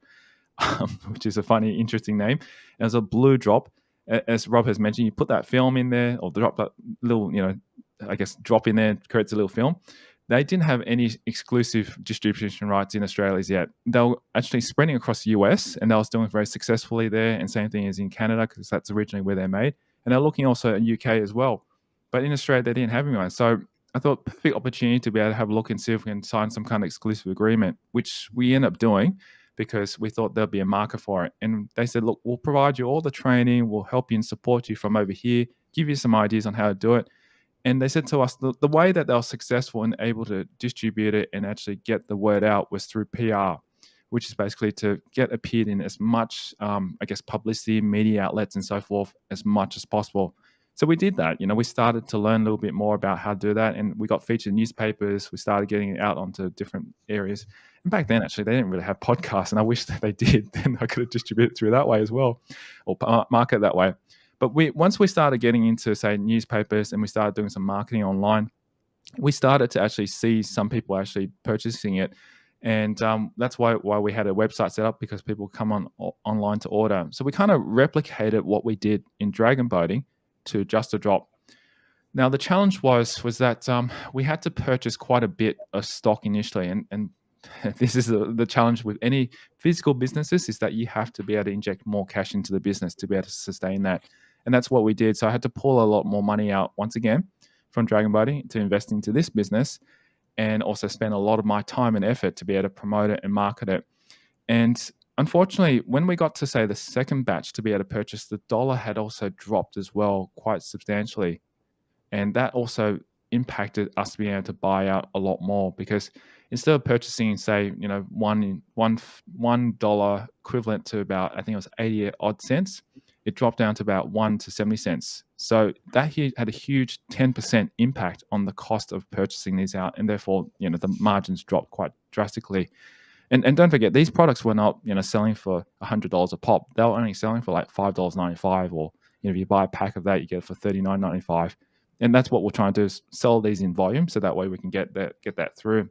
S2: which is a funny, interesting name, it was a blue drop. As Rob has mentioned, you put that film in there, or drop that little, drop in there, creates a little film. They didn't have any exclusive distribution rights in Australia yet. They were actually spreading across the US, and they was doing very successfully there. And same thing as in Canada, because that's originally where they're made. And they're looking also in UK as well. But in Australia, they didn't have anyone. So I thought, perfect opportunity to be able to have a look and see if we can sign some kind of exclusive agreement, which we end up doing, because we thought there'll be a market for it. And they said, look, we'll provide you all the training, we'll help you and support you from over here, give you some ideas on how to do it. And they said to us, the way that they were successful and able to distribute it and actually get the word out was through PR, which is basically to get appeared in as much, publicity, media outlets and so forth as much as possible. So we did that. We started to learn a little bit more about how to do that, and we got featured in newspapers. We started getting it out onto different areas. And back then, actually, they didn't really have podcasts, and I wish that they did. Then I could have distributed through that way as well, or market that way. But once we started getting into, say, newspapers, and we started doing some marketing online, we started to actually see some people actually purchasing it. And that's why we had a website set up, because people come online to order. So we kind of replicated what we did in dragon boating to Just a Drop. Now the challenge was that we had to purchase quite a bit of stock initially, and this is the challenge with any physical businesses, is that you have to be able to inject more cash into the business to be able to sustain that. And that's what we did. So I had to pull a lot more money out once again from dragon boating to invest into this business, and also spend a lot of my time and effort to be able to promote it and market it. And unfortunately, when we got to, say, the second batch to be able to purchase, the dollar had also dropped as well quite substantially. And that also impacted us being able to buy out a lot more, because instead of purchasing, say, $1 equivalent to about, I think it was 80 odd cents, it dropped down to about 1 to 70 cents. So that had a huge 10% impact on the cost of purchasing these out, and therefore, the margins dropped quite drastically. And don't forget, these products were not, selling for $100 a pop. They were only selling for like $5.95, or if you buy a pack of that, you get it for $39.95. And that's what we're trying to do, is sell these in volume, so that way we can get that through.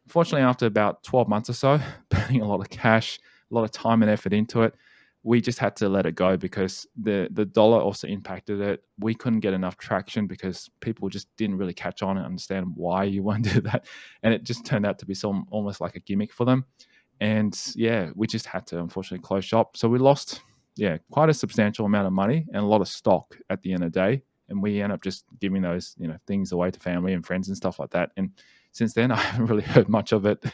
S2: Unfortunately, after about 12 months or so, burning a lot of cash, a lot of time and effort into it, we just had to let it go, because the dollar also impacted it. We couldn't get enough traction because people just didn't really catch on and understand why you want to do that. And it just turned out to be almost like a gimmick for them. And yeah, we just had to unfortunately close shop. So we lost, quite a substantial amount of money and a lot of stock at the end of the day. And we end up just giving those, things away to family and friends and stuff like that. And since then, I haven't really heard much of it.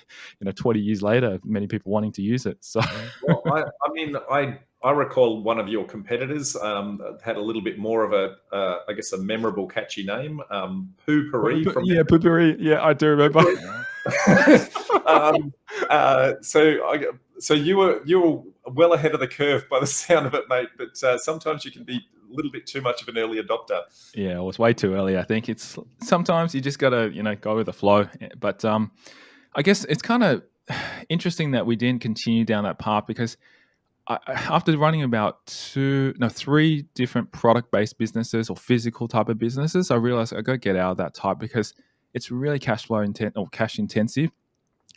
S2: 20 years later, many people wanting to use it. So,
S1: well, I recall one of your competitors had a little bit more of a memorable, catchy name, Poopery.
S2: Poopery. Yeah, I do remember.
S1: So you were well ahead of the curve by the sound of it, mate. But sometimes you can be a little bit too much of an early adopter.
S2: Yeah, it was way too early. I think it's sometimes you just got to, go with the flow. But I guess it's kind of interesting that we didn't continue down that path, because after running about 3 different product-based businesses or physical type of businesses, I realized I got to get out of that type, because it's really cash intensive,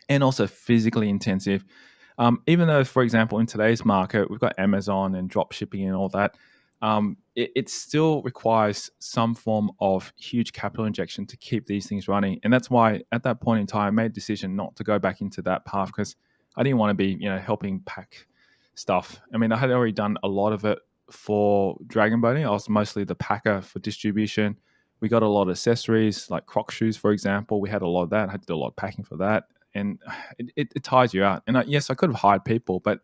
S2: and also physically intensive. Even though, for example, in today's market, we've got Amazon and drop shipping and all that, it still requires some form of huge capital injection to keep these things running. And that's why at that point in time, I made a decision not to go back into that path, because I didn't want to be, helping pack stuff. I mean, I had already done a lot of it for dragon boating. I was mostly the packer for distribution. We got a lot of accessories, like Croc shoes, for example. We had a lot of that. I had to do a lot of packing for that. And it tires you out. And yes, I could have hired people, but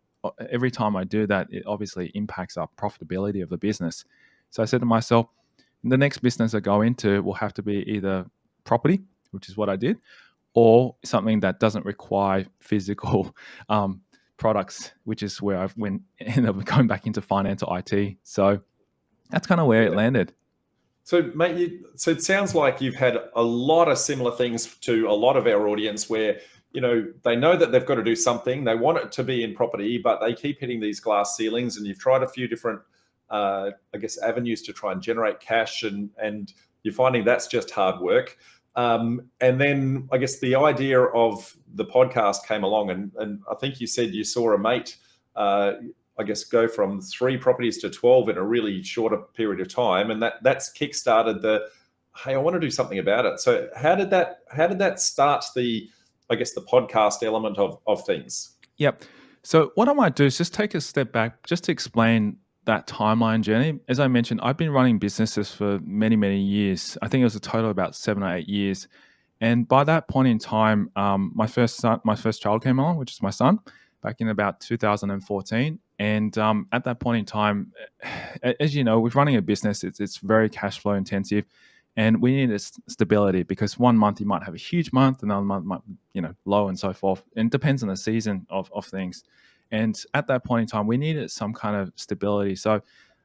S2: every time I do that, it obviously impacts our profitability of the business. So I said to myself, the next business I go into will have to be either property, which is what I did, or something that doesn't require physical products, which is where I ended up going back into finance or IT. So that's kind of where it landed.
S1: So, mate, so it sounds like you've had a lot of similar things to a lot of our audience, where they know that they've got to do something. They want it to be in property, but they keep hitting these glass ceilings. And you've tried a few different, avenues to try and generate cash, and you're finding that's just hard work. And then I guess the idea of the podcast came along, and I think you said you saw a mate, go from 3 properties to 12 in a really shorter period of time, and that's kickstarted the, hey, I want to do something about it. So how did that start the podcast element of things?
S2: Yep. So what I might do is just take a step back, just to explain that timeline journey. As I mentioned, I've been running businesses for many, many years. I think it was a total of about 7 or 8 years. And by that point in time, my first child came along, which is my son, back in about 2014. And at that point in time, as you know, with running a business, it's very cash flow intensive, and we needed stability, because one month you might have a huge month, another month might low, and so forth. And it depends on the season of things. And at that point in time, we needed some kind of stability. So I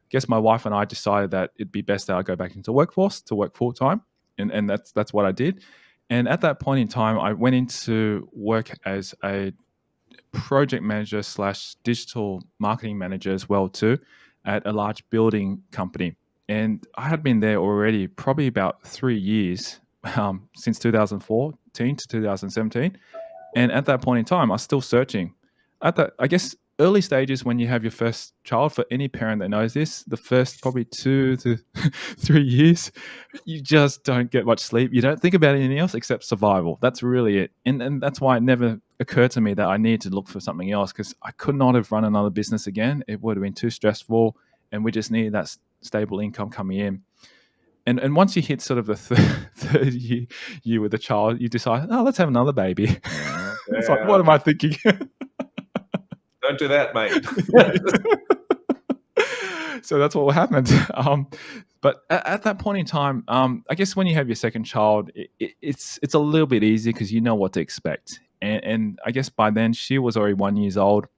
S2: guess my wife and I decided that it'd be best that I go back into workforce to work full time, and that's what I did. And at that point in time, I went into work as a project manager / digital marketing manager as well too, at a large building company. And I had been there already probably about 3 years, since 2014 to 2017. And at that point in time, I was still searching. At the, I guess, early stages when you have your first child, for any parent that knows this, the first probably 2 to 3 years, you just don't get much sleep. You don't think about anything else except survival. That's really it. And that's why it never occurred to me that I needed to look for something else, because I could not have run another business again. It would have been too stressful, and we just needed that stable income coming in. And once you hit sort of the third year with a child, you decide, oh, let's have another baby. It's like, what am I thinking?
S1: Don't do that, mate.
S2: So that's what happened. But at that point in time, I guess when you have your second child, it's a little bit easier because you know what to expect. And I guess by then she was already 1 year old.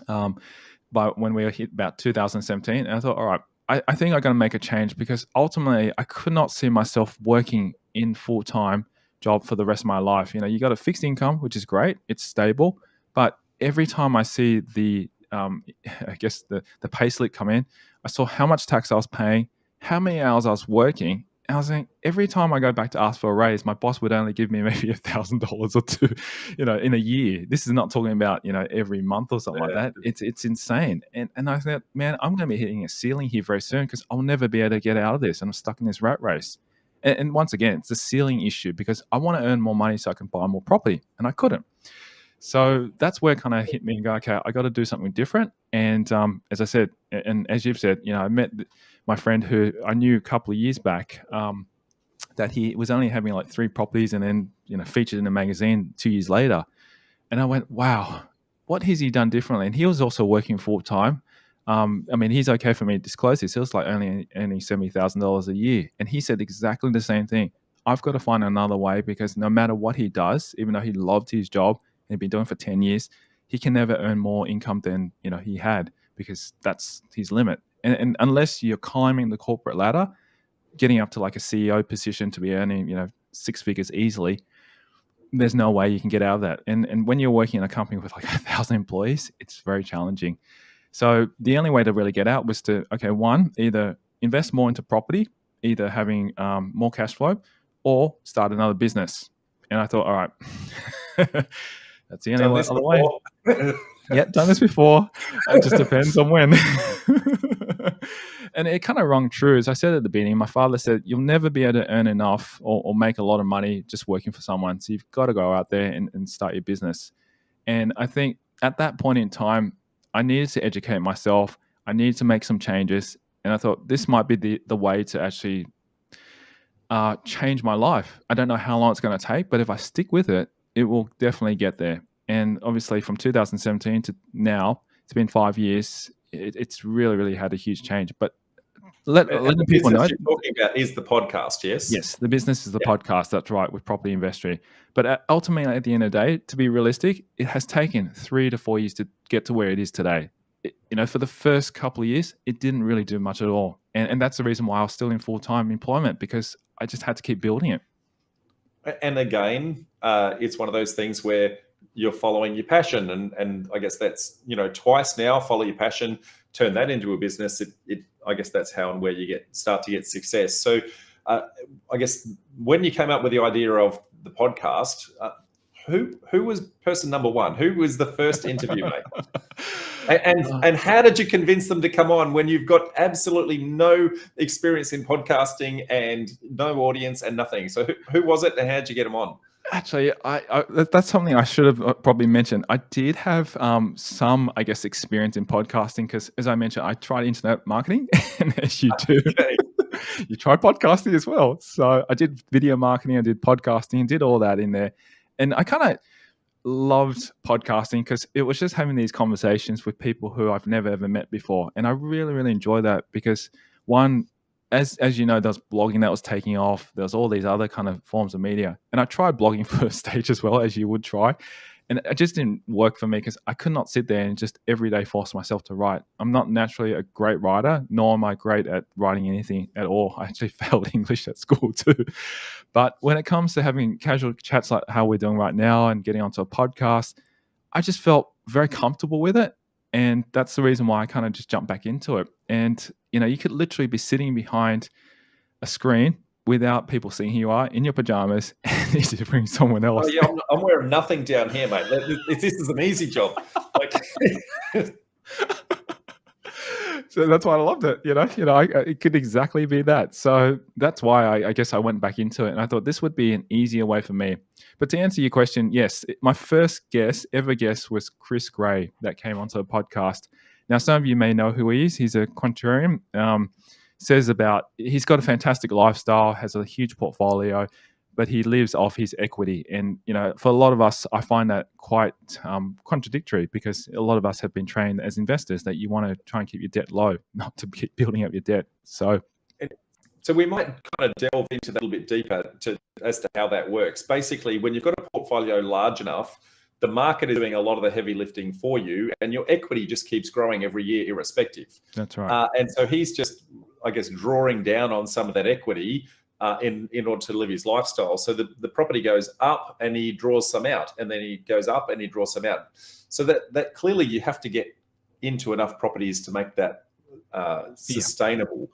S2: By when we hit about 2017, and I thought, all right, I think I'm going to make a change, because ultimately I could not see myself working in full-time job for the rest of my life. You got a fixed income, which is great. It's stable. But every time I see the, I guess the pay slip come in, I saw how much tax I was paying, how many hours I was working. And I was saying, every time I go back to ask for a raise, my boss would only give me maybe $1,000 or two, in a year. This is not talking about, every month or something like that. It's insane. And I thought, man, I'm going to be hitting a ceiling here very soon, because I'll never be able to get out of this. And I'm stuck in this rat race. And once again, it's a ceiling issue, because I want to earn more money so I can buy more property, and I couldn't. So that's where it kind of hit me and go, okay, I got to do something different. And as I said, and as you've said, I met my friend who I knew a couple of years back, that he was only having like 3 properties, and then, featured in a magazine 2 years later. And I went, wow, what has he done differently? And he was also working full time. He's okay for me to disclose this. It was like only earning $70,000 a year. And he said exactly the same thing. I've got to find another way, because no matter what he does, even though he loved his job and he'd been doing it for 10 years, he can never earn more income than, he had, because that's his limit. And unless you're climbing the corporate ladder, getting up to like a CEO position to be earning, 6 figures easily, there's no way you can get out of that. And when you're working in a company with like 1,000 employees, it's very challenging. So the only way to really get out was to, one, either invest more into property, either having more cash flow, or start another business. And I thought, all right, that's the only other way. Yeah, done this before. It just depends on when. And it kind of rung true. As I said at the beginning, my father said, you'll never be able to earn enough or make a lot of money just working for someone. So you've got to go out there and start your business. And I think at that point in time, I needed to educate myself. I needed to make some changes. And I thought this might be the way to actually change my life. I don't know how long it's going to take, but if I stick with it, it will definitely get there. And obviously from 2017 to now, it's been 5 years. It's really, really had a huge change. But letting people know.
S1: You're talking about is the podcast, yes?
S2: Yes, the business is the podcast. That's right, with Property Investory. But ultimately, at the end of the day, to be realistic, it has taken 3 to 4 years to get to where it is today. For the first couple of years, it didn't really do much at all. And that's the reason why I was still in full-time employment, because I just had to keep building it.
S1: And again, it's one of those things where you're following your passion. And I guess that's, twice now, follow your passion, turn that into a business. I guess that's how and where you start to get success. So I guess when you came up with the idea of the podcast, who was person number one? Who was the first interview, mate? And how did you convince them to come on when you've got absolutely no experience in podcasting and no audience and nothing? So who was it, and how did you get them on?
S2: Actually, that's something I should have probably mentioned. I did have some, I guess, experience in podcasting, because, as I mentioned, I tried internet marketing, and as you do, you try podcasting as well. So I did video marketing, I did podcasting, did all that in there. And I kind of loved podcasting because it was just having these conversations with people who I've never ever met before. And I really, really enjoy that, because one, as you know, there's blogging that was taking off. There's all these other kind of forms of media. And I tried blogging for a stage as well, as you would try. And it just didn't work for me, because I could not sit there and just every day force myself to write. I'm not naturally a great writer, nor am I great at writing anything at all. I actually failed English at school too. But when it comes to having casual chats like how we're doing right now and getting onto a podcast, I just felt very comfortable with it. And that's the reason why I kind of just jumped back into it. And, you could literally be sitting behind a screen without people seeing who you are in your pajamas and interviewing someone
S1: Oh
S2: else.
S1: yeah, I'm wearing nothing down here, mate. This is an easy job. Like,
S2: So that's why I loved it. It could exactly be that. So that's why I guess I went back into it, and I thought this would be an easier way for me. But to answer your question, yes, my first ever guess was Chris Gray that came onto the podcast. Now, some of you may know who he is. He's a contrarian. He's got a fantastic lifestyle, has a huge portfolio, but he lives off his equity. And, for a lot of us, I find that quite contradictory, because a lot of us have been trained as investors that you want to try and keep your debt low, not to keep building up your debt. So
S1: we might kind of delve into that a little bit deeper as to how that works. Basically, when you've got a portfolio large enough, the market is doing a lot of the heavy lifting for you, and your equity just keeps growing every year irrespective.
S2: That's right.
S1: And so he's just, I guess, drawing down on some of that equity in order to live his lifestyle. So the property goes up and he draws some out, and then he goes up and he draws some out. So that clearly you have to get into enough properties to make that sustainable.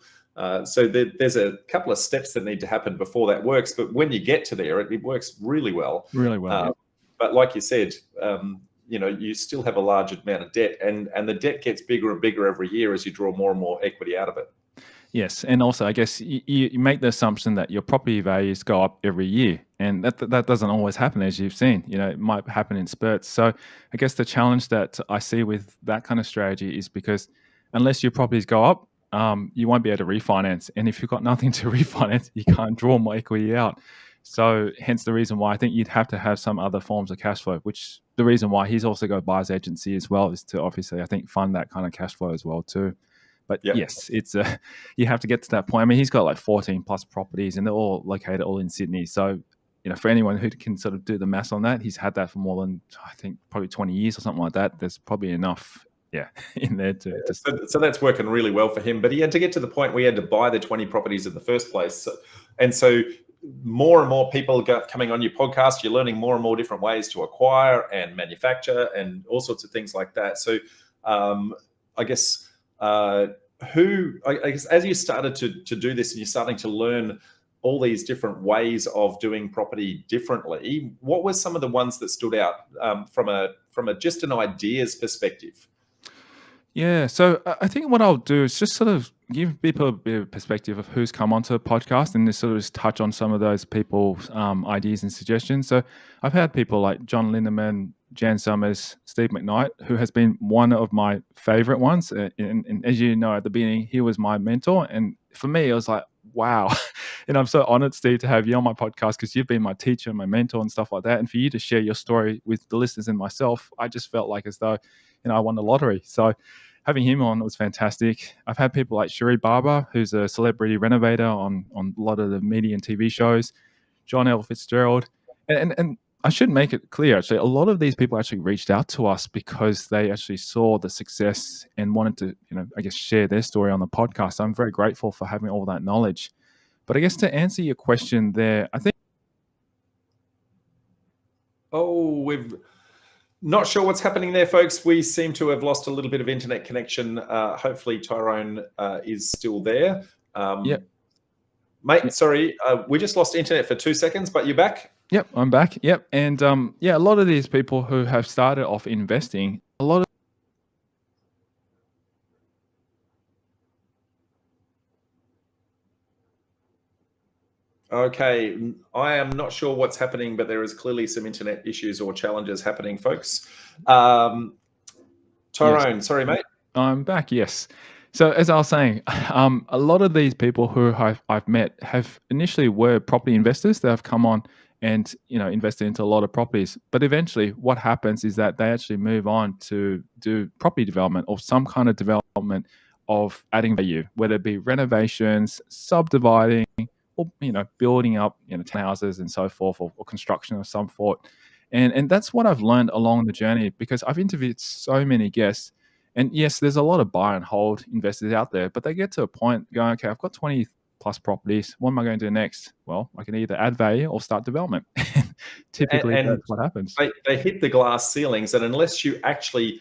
S1: So there's a couple of steps that need to happen before that works. But when you get to there, it works really well.
S2: Really well. Yeah.
S1: But like you said, you still have a large amount of debt, and the debt gets bigger and bigger every year as you draw more and more equity out of it.
S2: Yes, and also I guess you make the assumption that your property values go up every year, and that doesn't always happen, as you've seen. It might happen in spurts. So I guess the challenge that I see with that kind of strategy is because unless your properties go up, you won't be able to refinance, and if you've got nothing to refinance, you can't draw more equity out. So hence the reason why I think you'd have to have some other forms of cash flow, which the reason why he's also got a buyer's agency as well is to obviously, I think, fund that kind of cash flow as well too. But yes, it's you have to get to that point. I mean, he's got like 14 plus properties, and they're all located all in Sydney. So, for anyone who can sort of do the math on that, he's had that for more than, I think, probably 20 years or something like that. There's probably enough, in there to
S1: So that's working really well for him. But he had to get to the point where he had to buy the 20 properties in the first place. And so more and more people coming on your podcast, you're learning more and more different ways to acquire and manufacture and all sorts of things like that. So I guess as you started to do this and you're starting to learn all these different ways of doing property differently, what were some of the ones that stood out from a just an ideas perspective?
S2: Yeah, so I think what I'll do is just sort of give people a bit of perspective of who's come onto the podcast, and just touch on some of those people's ideas and suggestions. So I've had people like John Lindemann, Jan Summers, Steve McKnight, who has been one of my favorite ones. And as you know, at the beginning, he was my mentor. And for me, it was like, wow. And I'm so honored, Steve, to have you on my podcast, because you've been my teacher and my mentor and stuff like that. And for you to share your story with the listeners and myself, I just felt like as though, I won the lottery. So having him on was fantastic. I've had people like Cherie Barber, who's a celebrity renovator on a lot of the media and TV shows, John L. Fitzgerald. And I should make it clear, actually, a lot of these people actually reached out to us because they actually saw the success and wanted to, I guess, share their story on the podcast. So I'm very grateful for having all that knowledge. But I guess to answer your question there, I think...
S1: we've... Not sure what's happening there, folks. We seem to have lost a little bit of internet connection. Hopefully Tyrone is still there.
S2: Yep.
S1: Mate, sorry, we just lost internet for 2 seconds, but you're back?
S2: Yep, I'm back. Yep. And a lot of these people who have started off investing, a lot of...
S1: Okay, I am not sure what's happening, but there is clearly some internet issues or challenges happening, folks. Tyrone, yes. Sorry, mate.
S2: I'm back, yes. So as I was saying, a lot of these people who I've met have initially were property investors that have come on and invested into a lot of properties. But eventually what happens is that they actually move on to do property development or some kind of development of adding value, whether it be renovations, subdividing, or building up townhouses and so forth, or construction of some sort. And that's what I've learned along the journey, because I've interviewed so many guests. And yes, there's a lot of buy and hold investors out there, but they get to a point going, okay, I've got 20 plus properties. What am I going to do next? Well, I can either add value or start development. Typically, that's what happens.
S1: They hit the glass ceilings, and unless you actually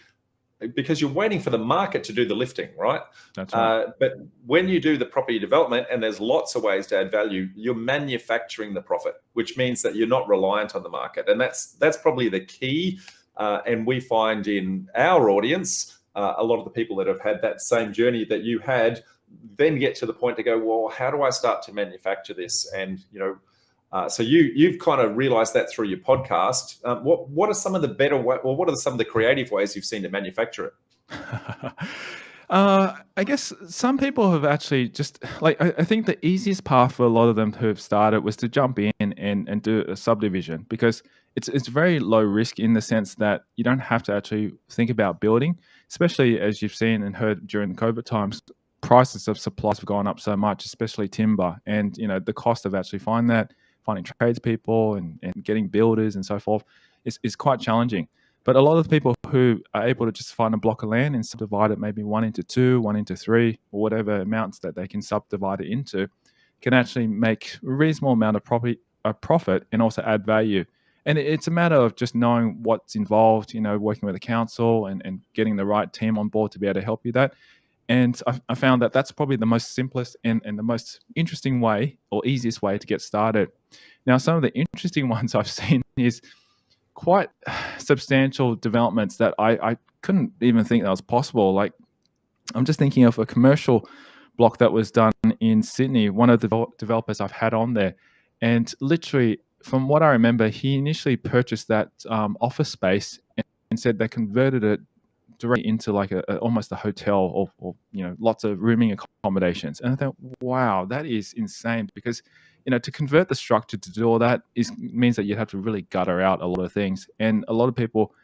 S1: because you're waiting for the market to do the lifting, right?
S2: That's right.
S1: But when you do the property development, and there's lots of ways to add value, you're manufacturing the profit, which means that you're not reliant on the market. And that's probably the key. And we find in our audience, a lot of the people that have had that same journey that you had then get to the point to go, well, how do I start to manufacture this? And, so you've kind of realized that through your podcast. What are some of the better or what are some of the creative ways you've seen to manufacture it?
S2: I guess some people have actually just like I think the easiest path for a lot of them who have started was to jump in and do a subdivision, because it's very low risk in the sense that you don't have to actually think about building, especially as you've seen and heard during the COVID times. Prices of supplies have gone up so much, especially timber, and the cost of actually finding tradespeople and getting builders and so forth is quite challenging. But a lot of people who are able to just find a block of land and subdivide it maybe 1 into 2, 1 into 3, or whatever amounts that they can subdivide it into, can actually make a reasonable amount of profit and also add value. And it's a matter of just knowing what's involved, working with the council and getting the right team on board to be able to help you that. And I found that that's probably the most simplest and the most interesting way or easiest way to get started. Now, some of the interesting ones I've seen is quite substantial developments that I couldn't even think that was possible. Like, I'm just thinking of a commercial block that was done in Sydney, one of the developers I've had on there. And literally, from what I remember, he initially purchased that office space and said they converted it directly into like almost a hotel or lots of rooming accommodations. And I thought, wow, that is insane, because to convert the structure to do all that means that you'd have to really gutter out a lot of things. And a lot of people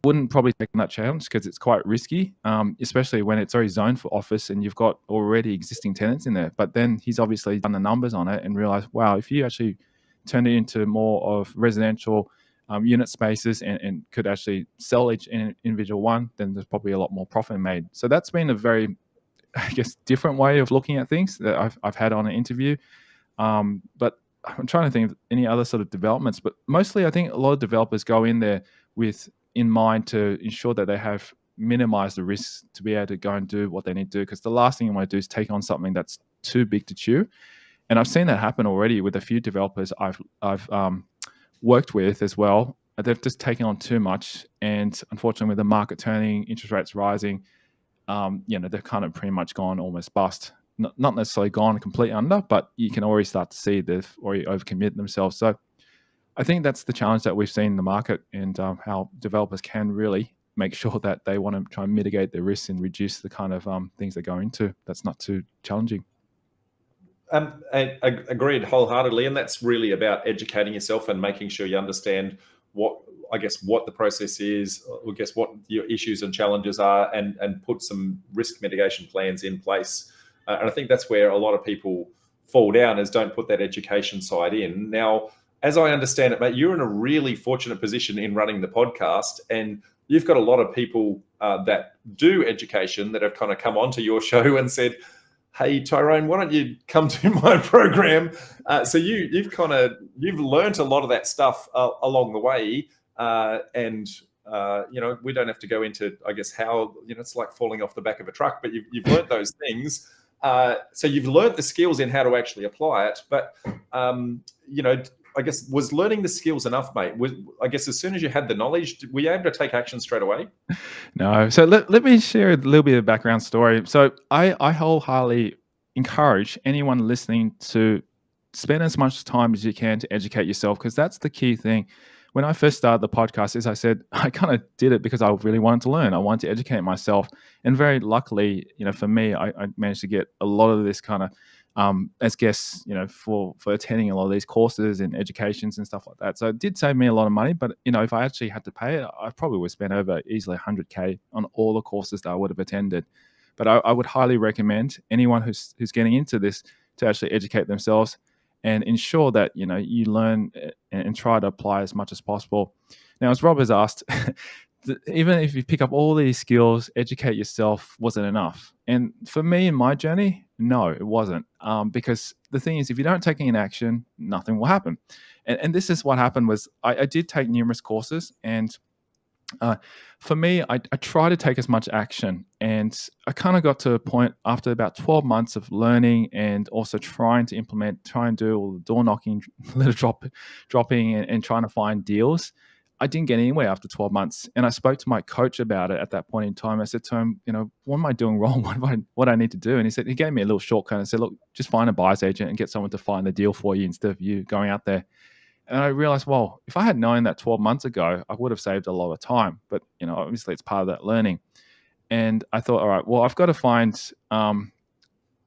S2: wouldn't probably take on that challenge because it's quite risky, especially when it's already zoned for office and you've got already existing tenants in there. But then he's obviously done the numbers on it and realized, wow, if you actually turn it into more of residential unit spaces and could actually sell each individual one, then there's probably a lot more profit made. So that's been a very, I guess, different way of looking at things that I've had on an interview. But I'm trying to think of any other sort of developments. But mostly, I think a lot of developers go in there with in mind to ensure that they have minimized the risks to be able to go and do what they need to do. Because the last thing you want to do is take on something that's too big to chew. And I've seen that happen already with a few developers I've worked with as well. They've just taken on too much, and unfortunately, with the market turning, interest rates rising, they've kind of pretty much gone almost bust. Not necessarily gone completely under, but you can already start to see they've already overcommitted themselves. So I think that's the challenge that we've seen in the market, and how developers can really make sure that they want to try and mitigate their risks and reduce the kind of things they go into. That's not too challenging.
S1: I agreed wholeheartedly, and that's really about educating yourself and making sure you understand what the process is, what your issues and challenges are, and put some risk mitigation plans in place. And I think that's where a lot of people fall down, is don't put that education side in. Now, as I understand it, mate, you're in a really fortunate position in running the podcast, and you've got a lot of people that do education that have kind of come onto your show and said, hey, Tyrone, why don't you come to my program? So you've learned a lot of that stuff along the way. And we don't have to go into, I guess, how, it's like falling off the back of a truck, but you've learned those things. So you've learned the skills in how to actually apply it. But, I guess, was learning the skills enough, mate? I guess as soon as you had the knowledge, were you able to take action straight away?
S2: No. So let me share a little bit of background story. So I wholeheartedly encourage anyone listening to spend as much time as you can to educate yourself, because that's the key thing. When I first started the podcast, as I said, I kind of did it because I really wanted to learn. I wanted to educate myself. And very luckily, for me, I managed to get a lot of this kind of as guests, for attending a lot of these courses and educations and stuff like that. So it did save me a lot of money, but if I actually had to pay it, I probably would spend over easily 100K on all the courses that I would have attended. But I would highly recommend anyone who's getting into this to actually educate themselves and ensure that you learn and try to apply as much as possible. Now, as Rob has asked, even if you pick up all these skills, educate yourself wasn't enough. And for me in my journey, no, it wasn't. Because the thing is, if you don't take any action, nothing will happen. And this is what happened was I did take numerous courses, and Uh, for me, I try to take as much action, and I kind of got to a point after about 12 months of learning and also trying to implement, try and do all the door knocking, little dropping, and trying to find deals. I didn't get anywhere after 12 months, and I spoke to my coach about it at that point in time. I said to him, what am I doing wrong? What I need to do? And he gave me a little shortcut and said, look, just find a buyer's agent and get someone to find the deal for you instead of you going out there. And I realized, well, if I had known that 12 months ago, I would have saved a lot of time. But, obviously it's part of that learning. And I thought, all right, well, I've got to find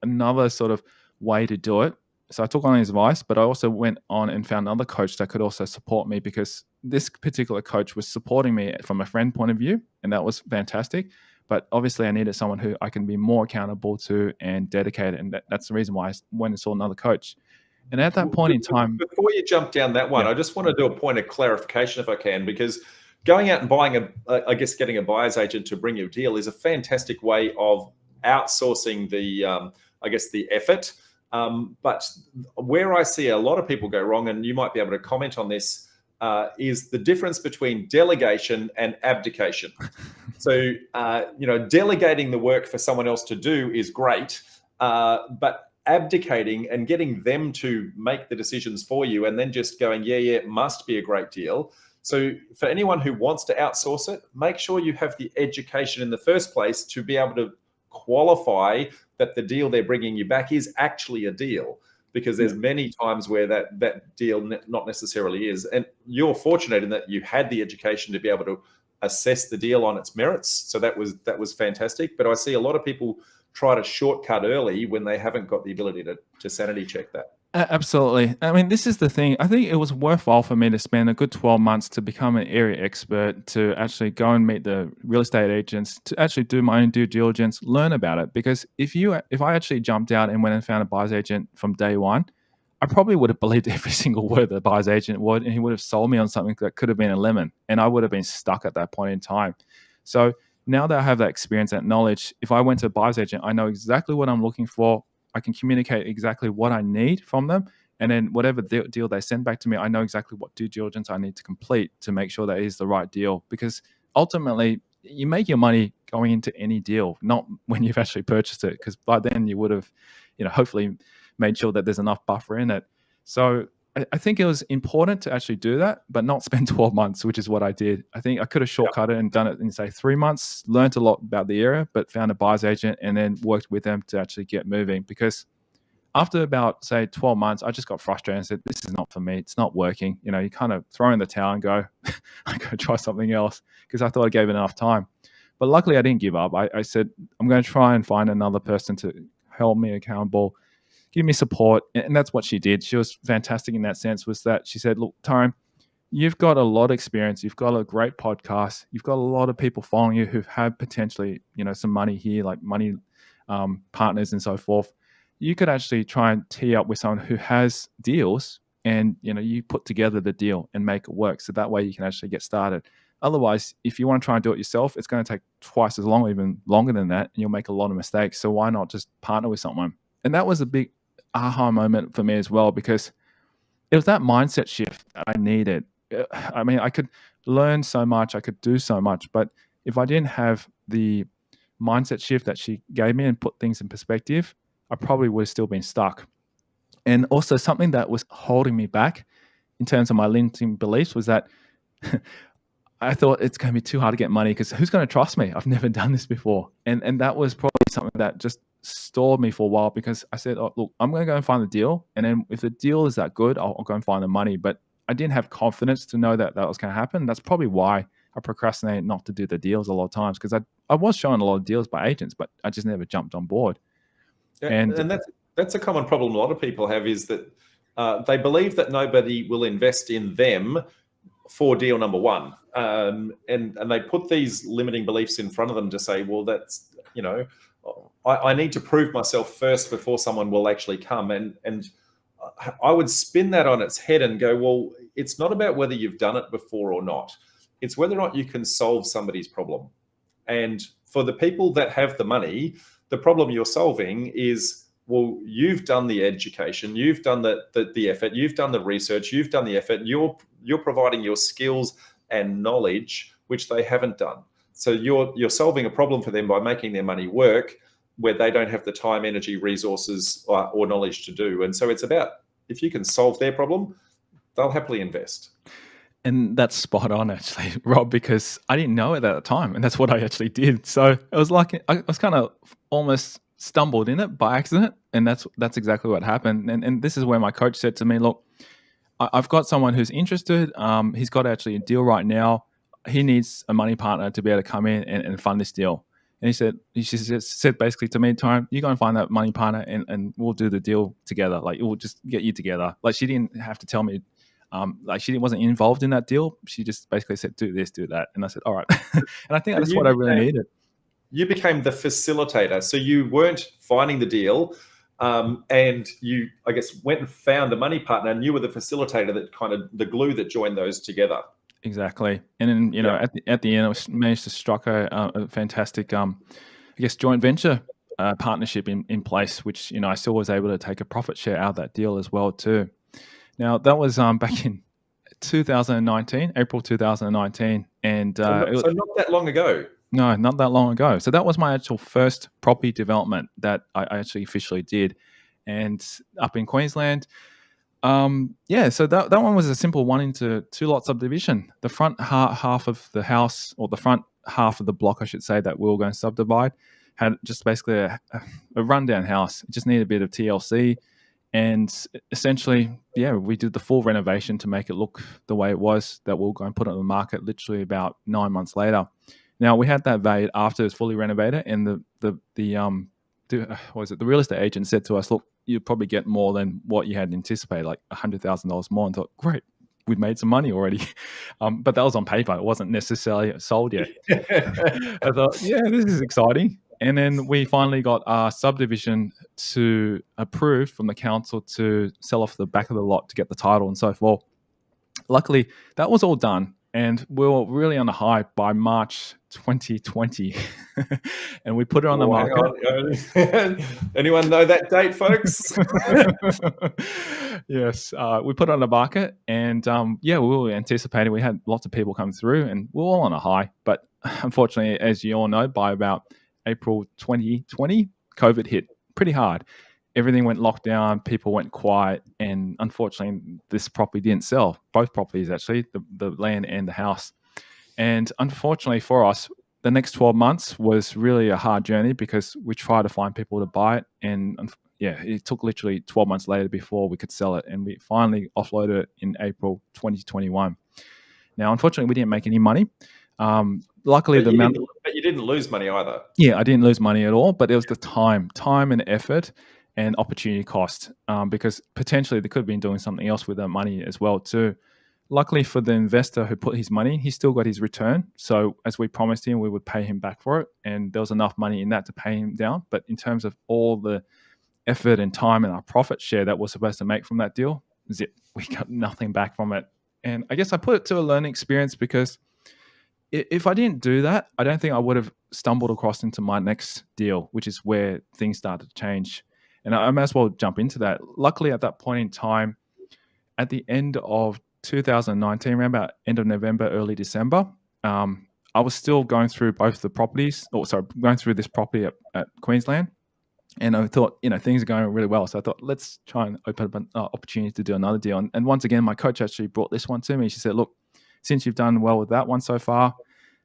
S2: another sort of way to do it. So I took on his advice, but I also went on and found another coach that could also support me, because this particular coach was supporting me from a friend point of view, and that was fantastic. But obviously I needed someone who I can be more accountable to and dedicated. And that's the reason why I went and saw another coach. And at that point in time,
S1: before you jump down that one, I just want to do a point of clarification if I can, because going out and buying getting a buyer's agent to bring you a deal is a fantastic way of outsourcing the effort. But where I see a lot of people go wrong, and you might be able to comment on this, is the difference between delegation and abdication. So, delegating the work for someone else to do is great, but abdicating and getting them to make the decisions for you and then just going, yeah, it must be a great deal. So for anyone who wants to outsource it, make sure you have the education in the first place to be able to qualify that the deal they're bringing you back is actually a deal, because there's many times where that deal not necessarily is. And you're fortunate in that you had the education to be able to assess the deal on its merits. So that was fantastic. But I see a lot of people try to shortcut early when they haven't got the ability to sanity check that.
S2: Absolutely. I mean, this is the thing. I think it was worthwhile for me to spend a good 12 months to become an area expert, to actually go and meet the real estate agents, to actually do my own due diligence, learn about it. Because if I actually jumped out and went and found a buyer's agent from day one, I probably would have believed every single word the buyer's agent would, and he would have sold me on something that could have been a lemon, and I would have been stuck at that point in time. So now that I have that experience, that knowledge, if I went to a buyer's agent, I know exactly what I'm looking for. I can communicate exactly what I need from them. And then whatever deal they send back to me, I know exactly what due diligence I need to complete to make sure that it is the right deal. Because ultimately, you make your money going into any deal, not when you've actually purchased it. Because by then you would have, hopefully made sure that there's enough buffer in it. So I think it was important to actually do that, but not spend 12 months, which is what I did. I think I could have shortcut it and done it in, say, 3 months, learned a lot about the area, but found a buyer's agent and then worked with them to actually get moving. Because after about, say, 12 months, I just got frustrated and said, this is not for me. It's not working. You kind of throw in the towel and go, I go try something else, because I thought I gave it enough time. But luckily, I didn't give up. I said, I'm going to try and find another person to hold me accountable, give me support. And that's what she did. She was fantastic in that sense, was that she said, look, Tyrone, you've got a lot of experience. You've got a great podcast. You've got a lot of people following you who have potentially, some money here, like money partners and so forth. You could actually try and tee up with someone who has deals, and, you put together the deal and make it work. So that way you can actually get started. Otherwise, if you want to try and do it yourself, it's going to take twice as long, even longer than that, and you'll make a lot of mistakes. So why not just partner with someone? And that was a big aha moment for me as well, because it was that mindset shift that I needed. I mean, I could learn so much, I could do so much, but if I didn't have the mindset shift that she gave me and put things in perspective, I probably would have still been stuck. And also something that was holding me back in terms of my limiting beliefs was that I thought it's going to be too hard to get money, because who's going to trust me? I've never done this before. And that was probably something that just stalled me for a while, because I said, oh, look, I'm going to go and find the deal. And then if the deal is that good, I'll go and find the money. But I didn't have confidence to know that was going to happen. That's probably why I procrastinated not to do the deals a lot of times, because I was showing a lot of deals by agents, but I just never jumped on board.
S1: And that's a common problem a lot of people have, is that they believe that nobody will invest in them for deal number one. And they put these limiting beliefs in front of them to say, well, that's, I need to prove myself first before someone will actually come. And I would spin that on its head and go, well, it's not about whether you've done it before or not. It's whether or not you can solve somebody's problem. And for the people that have the money, the problem you're solving is, well, you've done the education, you've done the effort, you've done the research, you've done the effort, you're providing your skills and knowledge which they haven't done. So you're solving a problem for them by making their money work where they don't have the time, energy, resources, or knowledge to do. And so it's about, if you can solve their problem, they'll happily invest.
S2: And that's spot on, actually, Rob, because I didn't know it at the time, and that's what I actually did. So it was like I was kind of almost stumbled in it by accident, and that's exactly what happened. And this is where my coach said to me, "Look, I've got someone who's interested. He's got actually a deal right now. He needs a money partner to be able to come in and fund this deal." And he said basically to me, "Tyrone, you go and find that money partner, and we'll do the deal together. Like, we'll just get you together." Like, she didn't have to tell me. Like, she wasn't involved in that deal. She just basically said, "Do this, do that," and I said, "All right." And I think that's what I really needed.
S1: You became the facilitator, so you weren't finding the deal, and you, I guess, went and found a money partner, and you were the facilitator, that kind of the glue that joined those together.
S2: Exactly. And then, at the end, I managed to strike a fantastic, I guess, joint venture partnership in place, which, I still was able to take a profit share out of that deal as well too. Now, that was back in 2019, April 2019. And
S1: so not that long ago.
S2: No, not that long ago. So that was my actual first property development that I actually officially did. And up in Queensland, so that one was a simple 1-into-2 lot subdivision. The front half of the house, or the front half of the block, I should say, that we were going to subdivide, had just basically a rundown house. It just needed a bit of TLC. And essentially, we did the full renovation to make it look the way it was, that we'll go and put it on the market literally about 9 months later. Now, we had that valued after it was fully renovated, and the real estate agent said to us, "Look, you'd probably get more than what you had anticipated, like $100,000 more." And thought, great, we've made some money already. But that was on paper. It wasn't necessarily sold yet. I thought, this is exciting. And then we finally got our subdivision to approve from the council to sell off the back of the lot to get the title and so forth. Luckily, that was all done. And we were really on a high by March 2020. And we put it on the market.
S1: Anyone know that date, folks?
S2: Yes. We put it on the market, and we were anticipating. We had lots of people come through, and we were all on a high. But unfortunately, as you all know, by about April 2020, COVID hit pretty hard. Everything went locked down, people went quiet, and unfortunately, this property didn't sell. Both properties, actually, the land and the house. And unfortunately for us, the next 12 months was really a hard journey, because we tried to find people to buy it. And it took literally 12 months later before we could sell it. And we finally offloaded it in April 2021. Now, unfortunately, we didn't make any money. Luckily,
S1: but you didn't lose money either.
S2: Yeah, I didn't lose money at all, but it was the time and effort and opportunity cost, because potentially they could have been doing something else with that money as well too. Luckily for the investor who put his money, he still got his return. So as we promised him, we would pay him back for it, and there was enough money in that to pay him down. But in terms of all the effort and time and our profit share that we're supposed to make from that deal, we got nothing back from it. And I guess I put it to a learning experience, because if I didn't do that, I don't think I would have stumbled across into my next deal, which is where things started to change. And I might as well jump into that. Luckily, at that point in time, at the end of 2019, around about end of November, early December, I was still going through both the properties, going through this property at Queensland. And I thought, things are going really well. So I thought, let's try and open up an opportunity to do another deal. And once again, my coach actually brought this one to me. She said, "Look, since you've done well with that one so far,"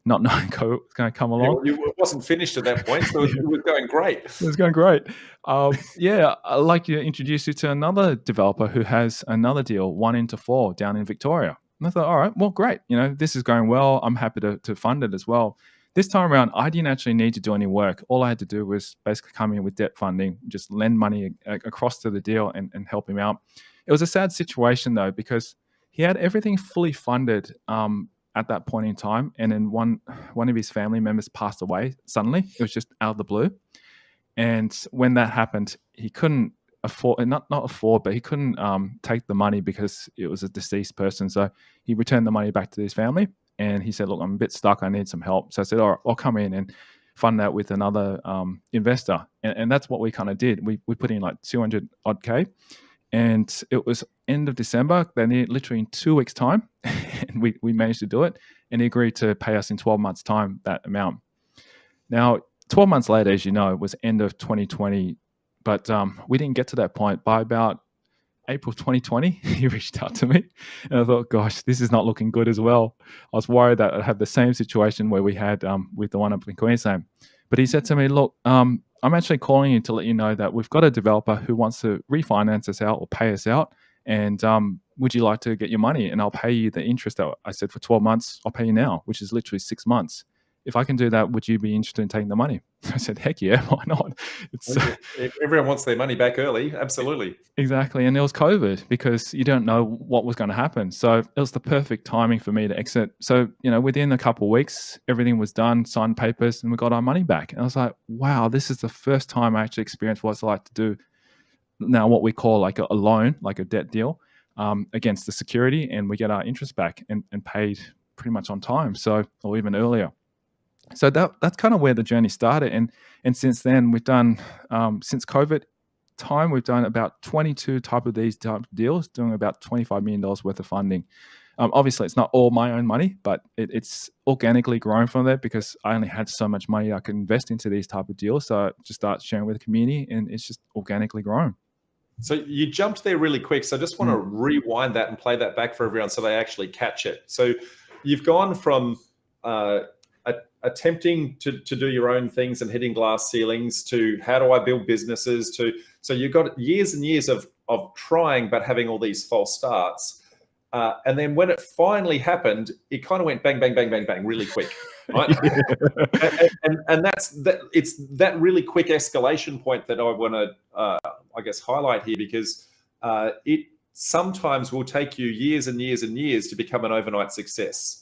S2: not knowing COVID was going to come along.
S1: It wasn't finished at that point, so it was going great.
S2: It was going great. I'd like to introduce you to another developer who has another deal, 1-into-4 down in Victoria. And I thought, all right, well, great. This is going well. I'm happy to fund it as well. This time around, I didn't actually need to do any work. All I had to do was basically come in with debt funding, just lend money across to the deal and help him out. It was a sad situation, though, because he had everything fully funded at that point in time, and then one of his family members passed away suddenly. It was just out of the blue. And when that happened, he couldn't afford, not afford, but he couldn't take the money because it was a deceased person. So he returned the money back to his family, and he said, "Look, I'm a bit stuck. I need some help." So I said, "All right, I'll come in and fund that with another investor." And that's what we kind of did. We put in like 200 odd K. And it was end of December, then literally in 2 weeks' time, and we managed to do it. And he agreed to pay us in 12 months' time that amount. Now, 12 months later, as you know, it was end of 2020, but we didn't get to that point. By about April 2020, he reached out to me, and I thought, gosh, this is not looking good as well. I was worried that I'd have the same situation where we had with the one up in Queensland. But he said to me, look, I'm actually calling you to let you know that we've got a developer who wants to refinance us out or pay us out. And would you like to get your money? And I'll pay you the interest. I said for 12 months, I'll pay you now, which is literally 6 months. If I can do that, would you be interested in taking the money? I said, heck yeah, why not?
S1: Everyone wants their money back early. Absolutely.
S2: Exactly. And it was COVID because you don't know what was going to happen. So it was the perfect timing for me to exit. So, within a couple of weeks, everything was done, signed papers, and we got our money back. And I was like, wow, this is the first time I actually experienced what it's like to do now what we call like a loan, like a debt deal against the security. And we get our interest back and paid pretty much on time. So, or even earlier. So that's kind of where the journey started. And since then, we've done, since COVID time, we've done about 22 type of deals, doing about $25 million worth of funding. Obviously, it's not all my own money, but it's organically grown from there because I only had so much money I could invest into these type of deals. So I just start sharing with the community, and it's just organically grown.
S1: So you jumped there really quick. So I just want to rewind that and play that back for everyone so they actually catch it. So you've gone from attempting to do your own things and hitting glass ceilings to how do I build businesses so you've got years and years of trying but having all these false starts. And then when it finally happened, it kind of went bang, bang, bang, bang, bang really quick. Right? and it's that really quick escalation point that I want to, highlight here because it sometimes will take you years and years and years to become an overnight success.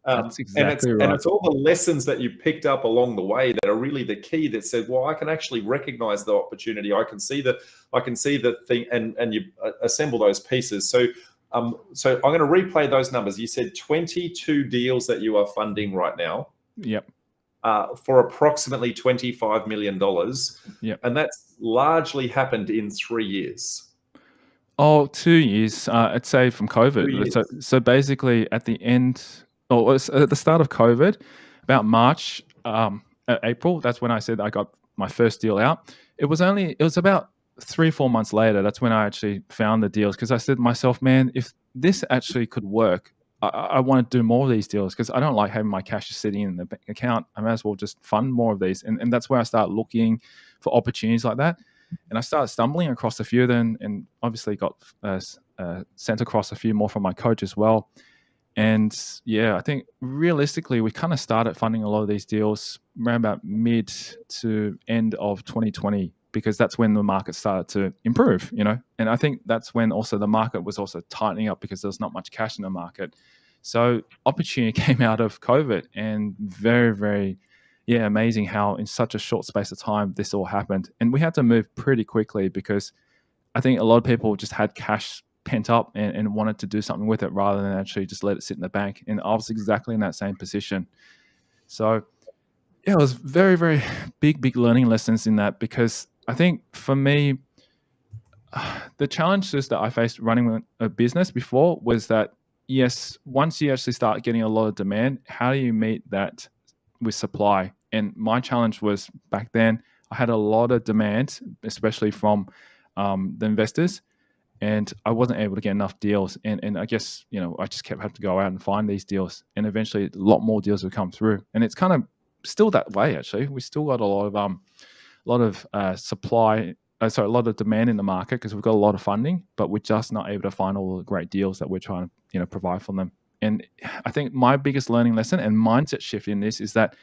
S2: That's exactly right.
S1: And it's all the lessons that you picked up along the way that are really the key that said, well, I can actually recognize the opportunity. I can see the thing and you assemble those pieces. So I'm going to replay those numbers. You said 22 deals that you are funding right now.
S2: Yep.
S1: For approximately $25 million.
S2: Yep.
S1: And that's largely happened in 3 years.
S2: Oh, 2 years, I'd say from COVID. So basically at the end, at the start of COVID, about March, April, that's when I said I got my first deal out. It was about 3 or 4 months later, that's when I actually found the deals because I said to myself, man, if this actually could work, I want to do more of these deals because I don't like having my cash just sitting in the bank account. I might as well just fund more of these. And that's where I started looking for opportunities like that. And I started stumbling across a few of them and obviously got sent across a few more from my coach as well. And yeah, I think realistically, we kind of started funding a lot of these deals around about mid to end of 2020, because that's when the market started to improve, and I think that's when also the market was also tightening up because there's not much cash in the market. So opportunity came out of COVID and very, very, amazing how in such a short space of time, this all happened. And we had to move pretty quickly because I think a lot of people just had cash pent up and wanted to do something with it rather than actually just let it sit in the bank. And I was exactly in that same position. So it was very, very big learning lessons in that, because I think for me, the challenges that I faced running a business before was that, yes, once you actually start getting a lot of demand, how do you meet that with supply? And my challenge was back then, I had a lot of demand, especially from the investors, and I wasn't able to get enough deals. And I guess, I just kept having to go out and find these deals. And eventually a lot more deals would come through. And it's kind of still that way, actually. We still got a lot of supply, a lot of demand in the market because we've got a lot of funding, but we're just not able to find all the great deals that we're trying to, provide for them. And I think my biggest learning lesson and mindset shift in this is that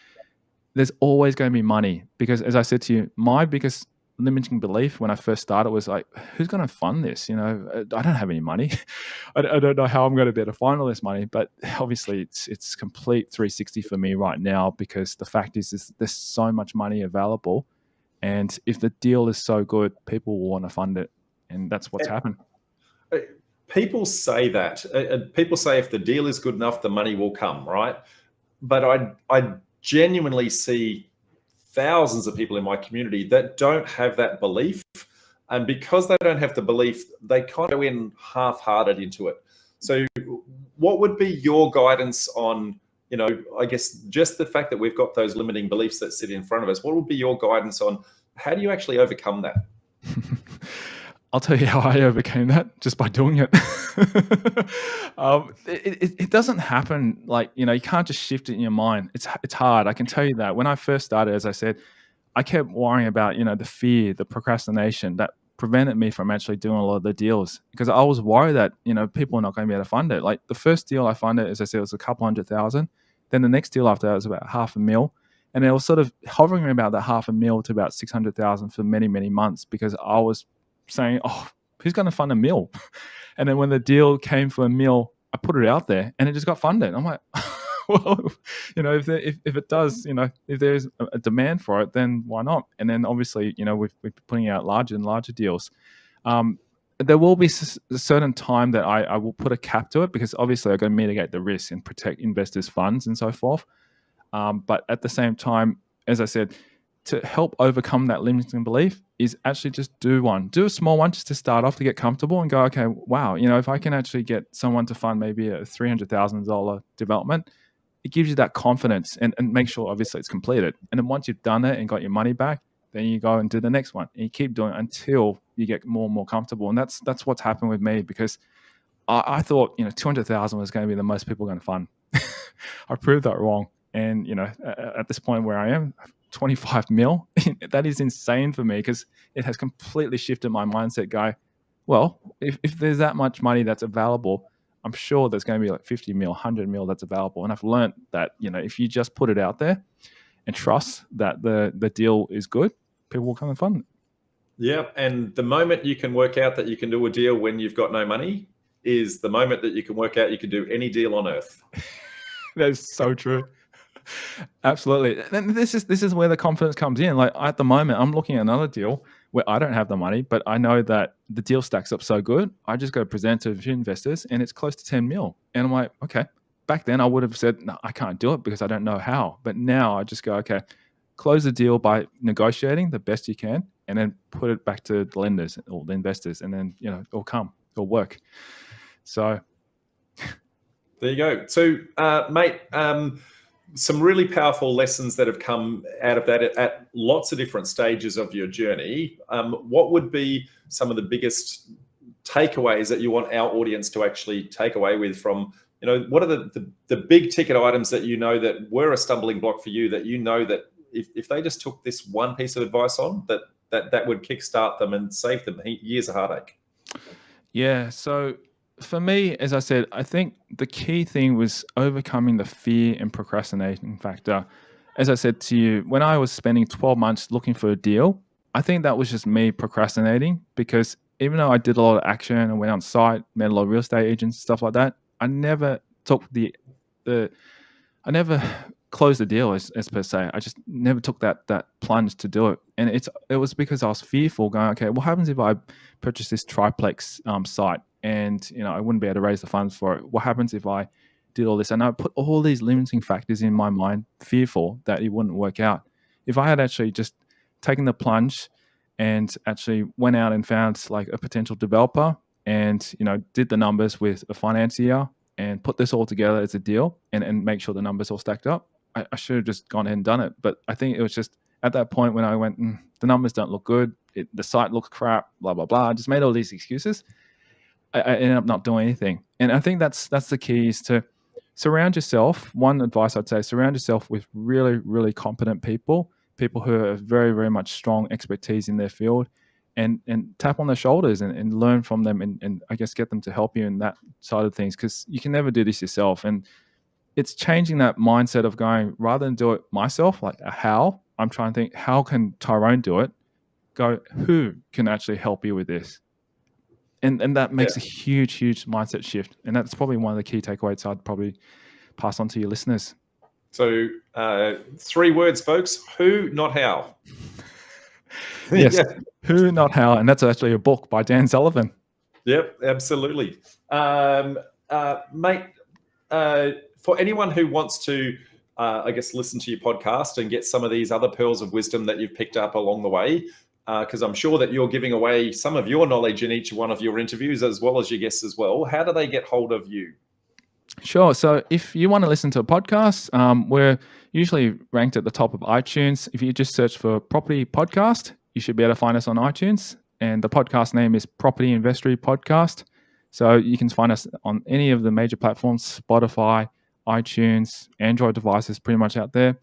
S2: there's always going to be money, because as I said to you, my biggest limiting belief when I first started was like, who's going to fund this? I don't have any money. I don't know how I'm going to be able to find all this money. But obviously it's complete 360 for me right now, because the fact is there's so much money available. And if the deal is so good, people will want to fund it. And that's what's happened.
S1: People say that. People say if the deal is good enough, the money will come, right? But I genuinely see thousands of people in my community that don't have that belief. And because they don't have the belief, they kind of go in half-hearted into it. So what would be your guidance on, I guess just the fact that we've got those limiting beliefs that sit in front of us? What would be your guidance on how do you actually overcome that?
S2: I'll tell you how I overcame that, just by doing it. It doesn't happen like, you can't just shift it in your mind. It's hard. I can tell you that. When I first started, as I said, I kept worrying about, the fear, the procrastination that prevented me from actually doing a lot of the deals, because I was worried that, people are not going to be able to fund it. Like the first deal I funded, as I said, was a couple $100,000. Then the next deal after that was about $500,000. And it was sort of hovering about that $500,000 to about 600,000 for many, many months, because I was saying, oh, who's going to fund $1 million? And then when the deal came for $1 million, I put it out there and it just got funded. I'm like, well, if it does, if there's a demand for it, then why not? And then obviously, we've been putting out larger and larger deals. There will be a certain time that I will put a cap to it, because obviously I've got to mitigate the risk and protect investors' funds and so forth. But at the same time, as I said, to help overcome that limiting belief is actually just do a small one just to start off, to get comfortable and go, okay, wow, if I can actually get someone to fund maybe a $300,000 development, it gives you that confidence, and make sure obviously it's completed. And then once you've done it and got your money back, then you go and do the next one, and you keep doing it until you get more and more comfortable. And that's what's happened with me, because I thought, 200,000 was going to be the most people are going to fund. I proved that wrong. And, at this point where I am, 25 mil, that is insane for me, because it has completely shifted my mindset. Well, if there's that much money that's available, I'm sure there's going to be like 50 mil, 100 mil that's available. And I've learned that, if you just put it out there and trust that the deal is good, people will come and fund it.
S1: Yeah. And the moment you can work out that you can do a deal when you've got no money is the moment that you can work out you can do any deal on earth.
S2: That is so true. Absolutely. And this is where the confidence comes in. Like at the moment, I'm looking at another deal where I don't have the money, but I know that the deal stacks up so good. I just go present to a few investors and it's close to 10 mil. And I'm like, okay. Back then I would have said, no, I can't do it because I don't know how. But now I just go, okay, close the deal by negotiating the best you can, and then put it back to the lenders or the investors, and then, it'll work. So
S1: there you go. So, mate, some really powerful lessons that have come out of that at lots of different stages of your journey. What would be some of the biggest takeaways that you want our audience to actually take away with from, what are the big ticket items that that were a stumbling block for you, that that if they just took this one piece of advice on, that would kickstart them and save them years of heartache?
S2: Yeah. So for me, as I said, I think the key thing was overcoming the fear and procrastinating factor. As I said to you, when I was spending 12 months looking for a deal, I think that was just me procrastinating, because even though I did a lot of action and went on site, met a lot of real estate agents, stuff like that, I never took I never closed the deal as per se. I just never took that plunge to do it. And it was because I was fearful, going, okay, what happens if I purchase this triplex site and I wouldn't be able to raise the funds for it? What happens if I did all this? And I put all these limiting factors in my mind, fearful that it wouldn't work out. If I had actually just taken the plunge and actually went out and found like a potential developer and did the numbers with a financier and put this all together as a deal and make sure the numbers all stacked up, I should have just gone ahead and done it. But I think it was just at that point when I went, the numbers don't look good, the site looks crap, blah blah blah. I just made all these excuses. I ended up not doing anything. And I think that's the key, is to surround yourself. One advice I'd say, surround yourself with really, really competent people who have very, very much strong expertise in their field, and tap on their shoulders and learn from them, and I guess get them to help you in that side of things, because you can never do this yourself. And it's changing that mindset of going, rather than do it myself, like how, I'm trying to think, how can Tyrone do it? Go, who can actually help you with this? And that makes a huge, huge mindset shift. And that's probably one of the key takeaways I'd probably pass on to your listeners.
S1: So 3 words, folks: who, not how.
S2: Yes, who, not how. And that's actually a book by Dan Sullivan.
S1: Yep, absolutely. Mate, for anyone who wants to, I guess, listen to your podcast and get some of these other pearls of wisdom that you've picked up along the way, because I'm sure that you're giving away some of your knowledge in each one of your interviews, as well as your guests as well. How do they get hold of you?
S2: Sure. So if you want to listen to a podcast, we're usually ranked at the top of iTunes. If you just search for Property Podcast, you should be able to find us on iTunes. And the podcast name is Property Investory Podcast. So you can find us on any of the major platforms, Spotify, iTunes, Android devices, pretty much out there.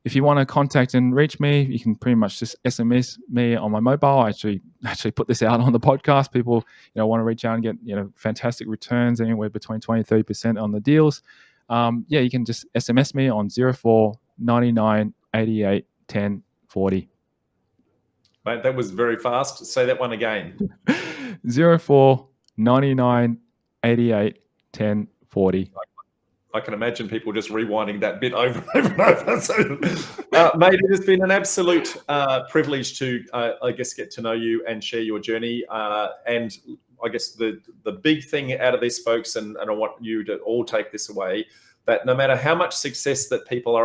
S2: If you want to contact and reach me, you can pretty much just SMS me on my mobile. I actually put this out on the podcast. People, want to reach out and get, fantastic returns, anywhere between 20 and 30% on the deals. You can just SMS me on 04 99 88 10 40.
S1: Mate, that was very fast. Say that one again.
S2: 04 99 88 10 40.
S1: I can imagine people just rewinding that bit over and over and over. So, mate, it has been an absolute privilege to, get to know you and share your journey. And I guess the big thing out of this, folks, and I want you to all take this away, that no matter how much success that people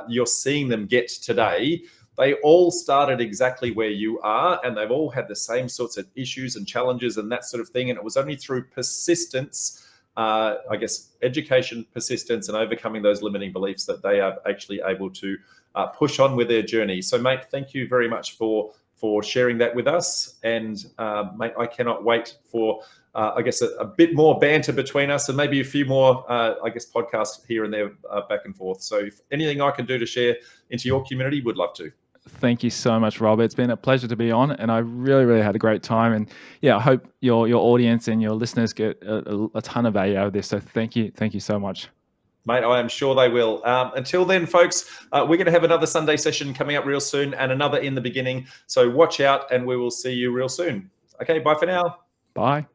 S1: you're seeing them get today, they all started exactly where you are, and they've all had the same sorts of issues and challenges and that sort of thing. And it was only through persistence, education, persistence, and overcoming those limiting beliefs that they are actually able to push on with their journey. So, mate, thank you very much for sharing that with us. And, mate, I cannot wait for, a bit more banter between us and maybe a few more, podcasts here and there back and forth. So if anything I can do to share into your community, would love to.
S2: Thank you so much, Rob. It's been a pleasure to be on, and I really, really had a great time. And I hope your audience and your listeners get a ton of value out of this. So thank you so much.
S1: Mate, I am sure they will. Until then, folks, we're going to have another Sunday session coming up real soon and another in the beginning. So watch out, and we will see you real soon. Okay, bye for now.
S2: Bye.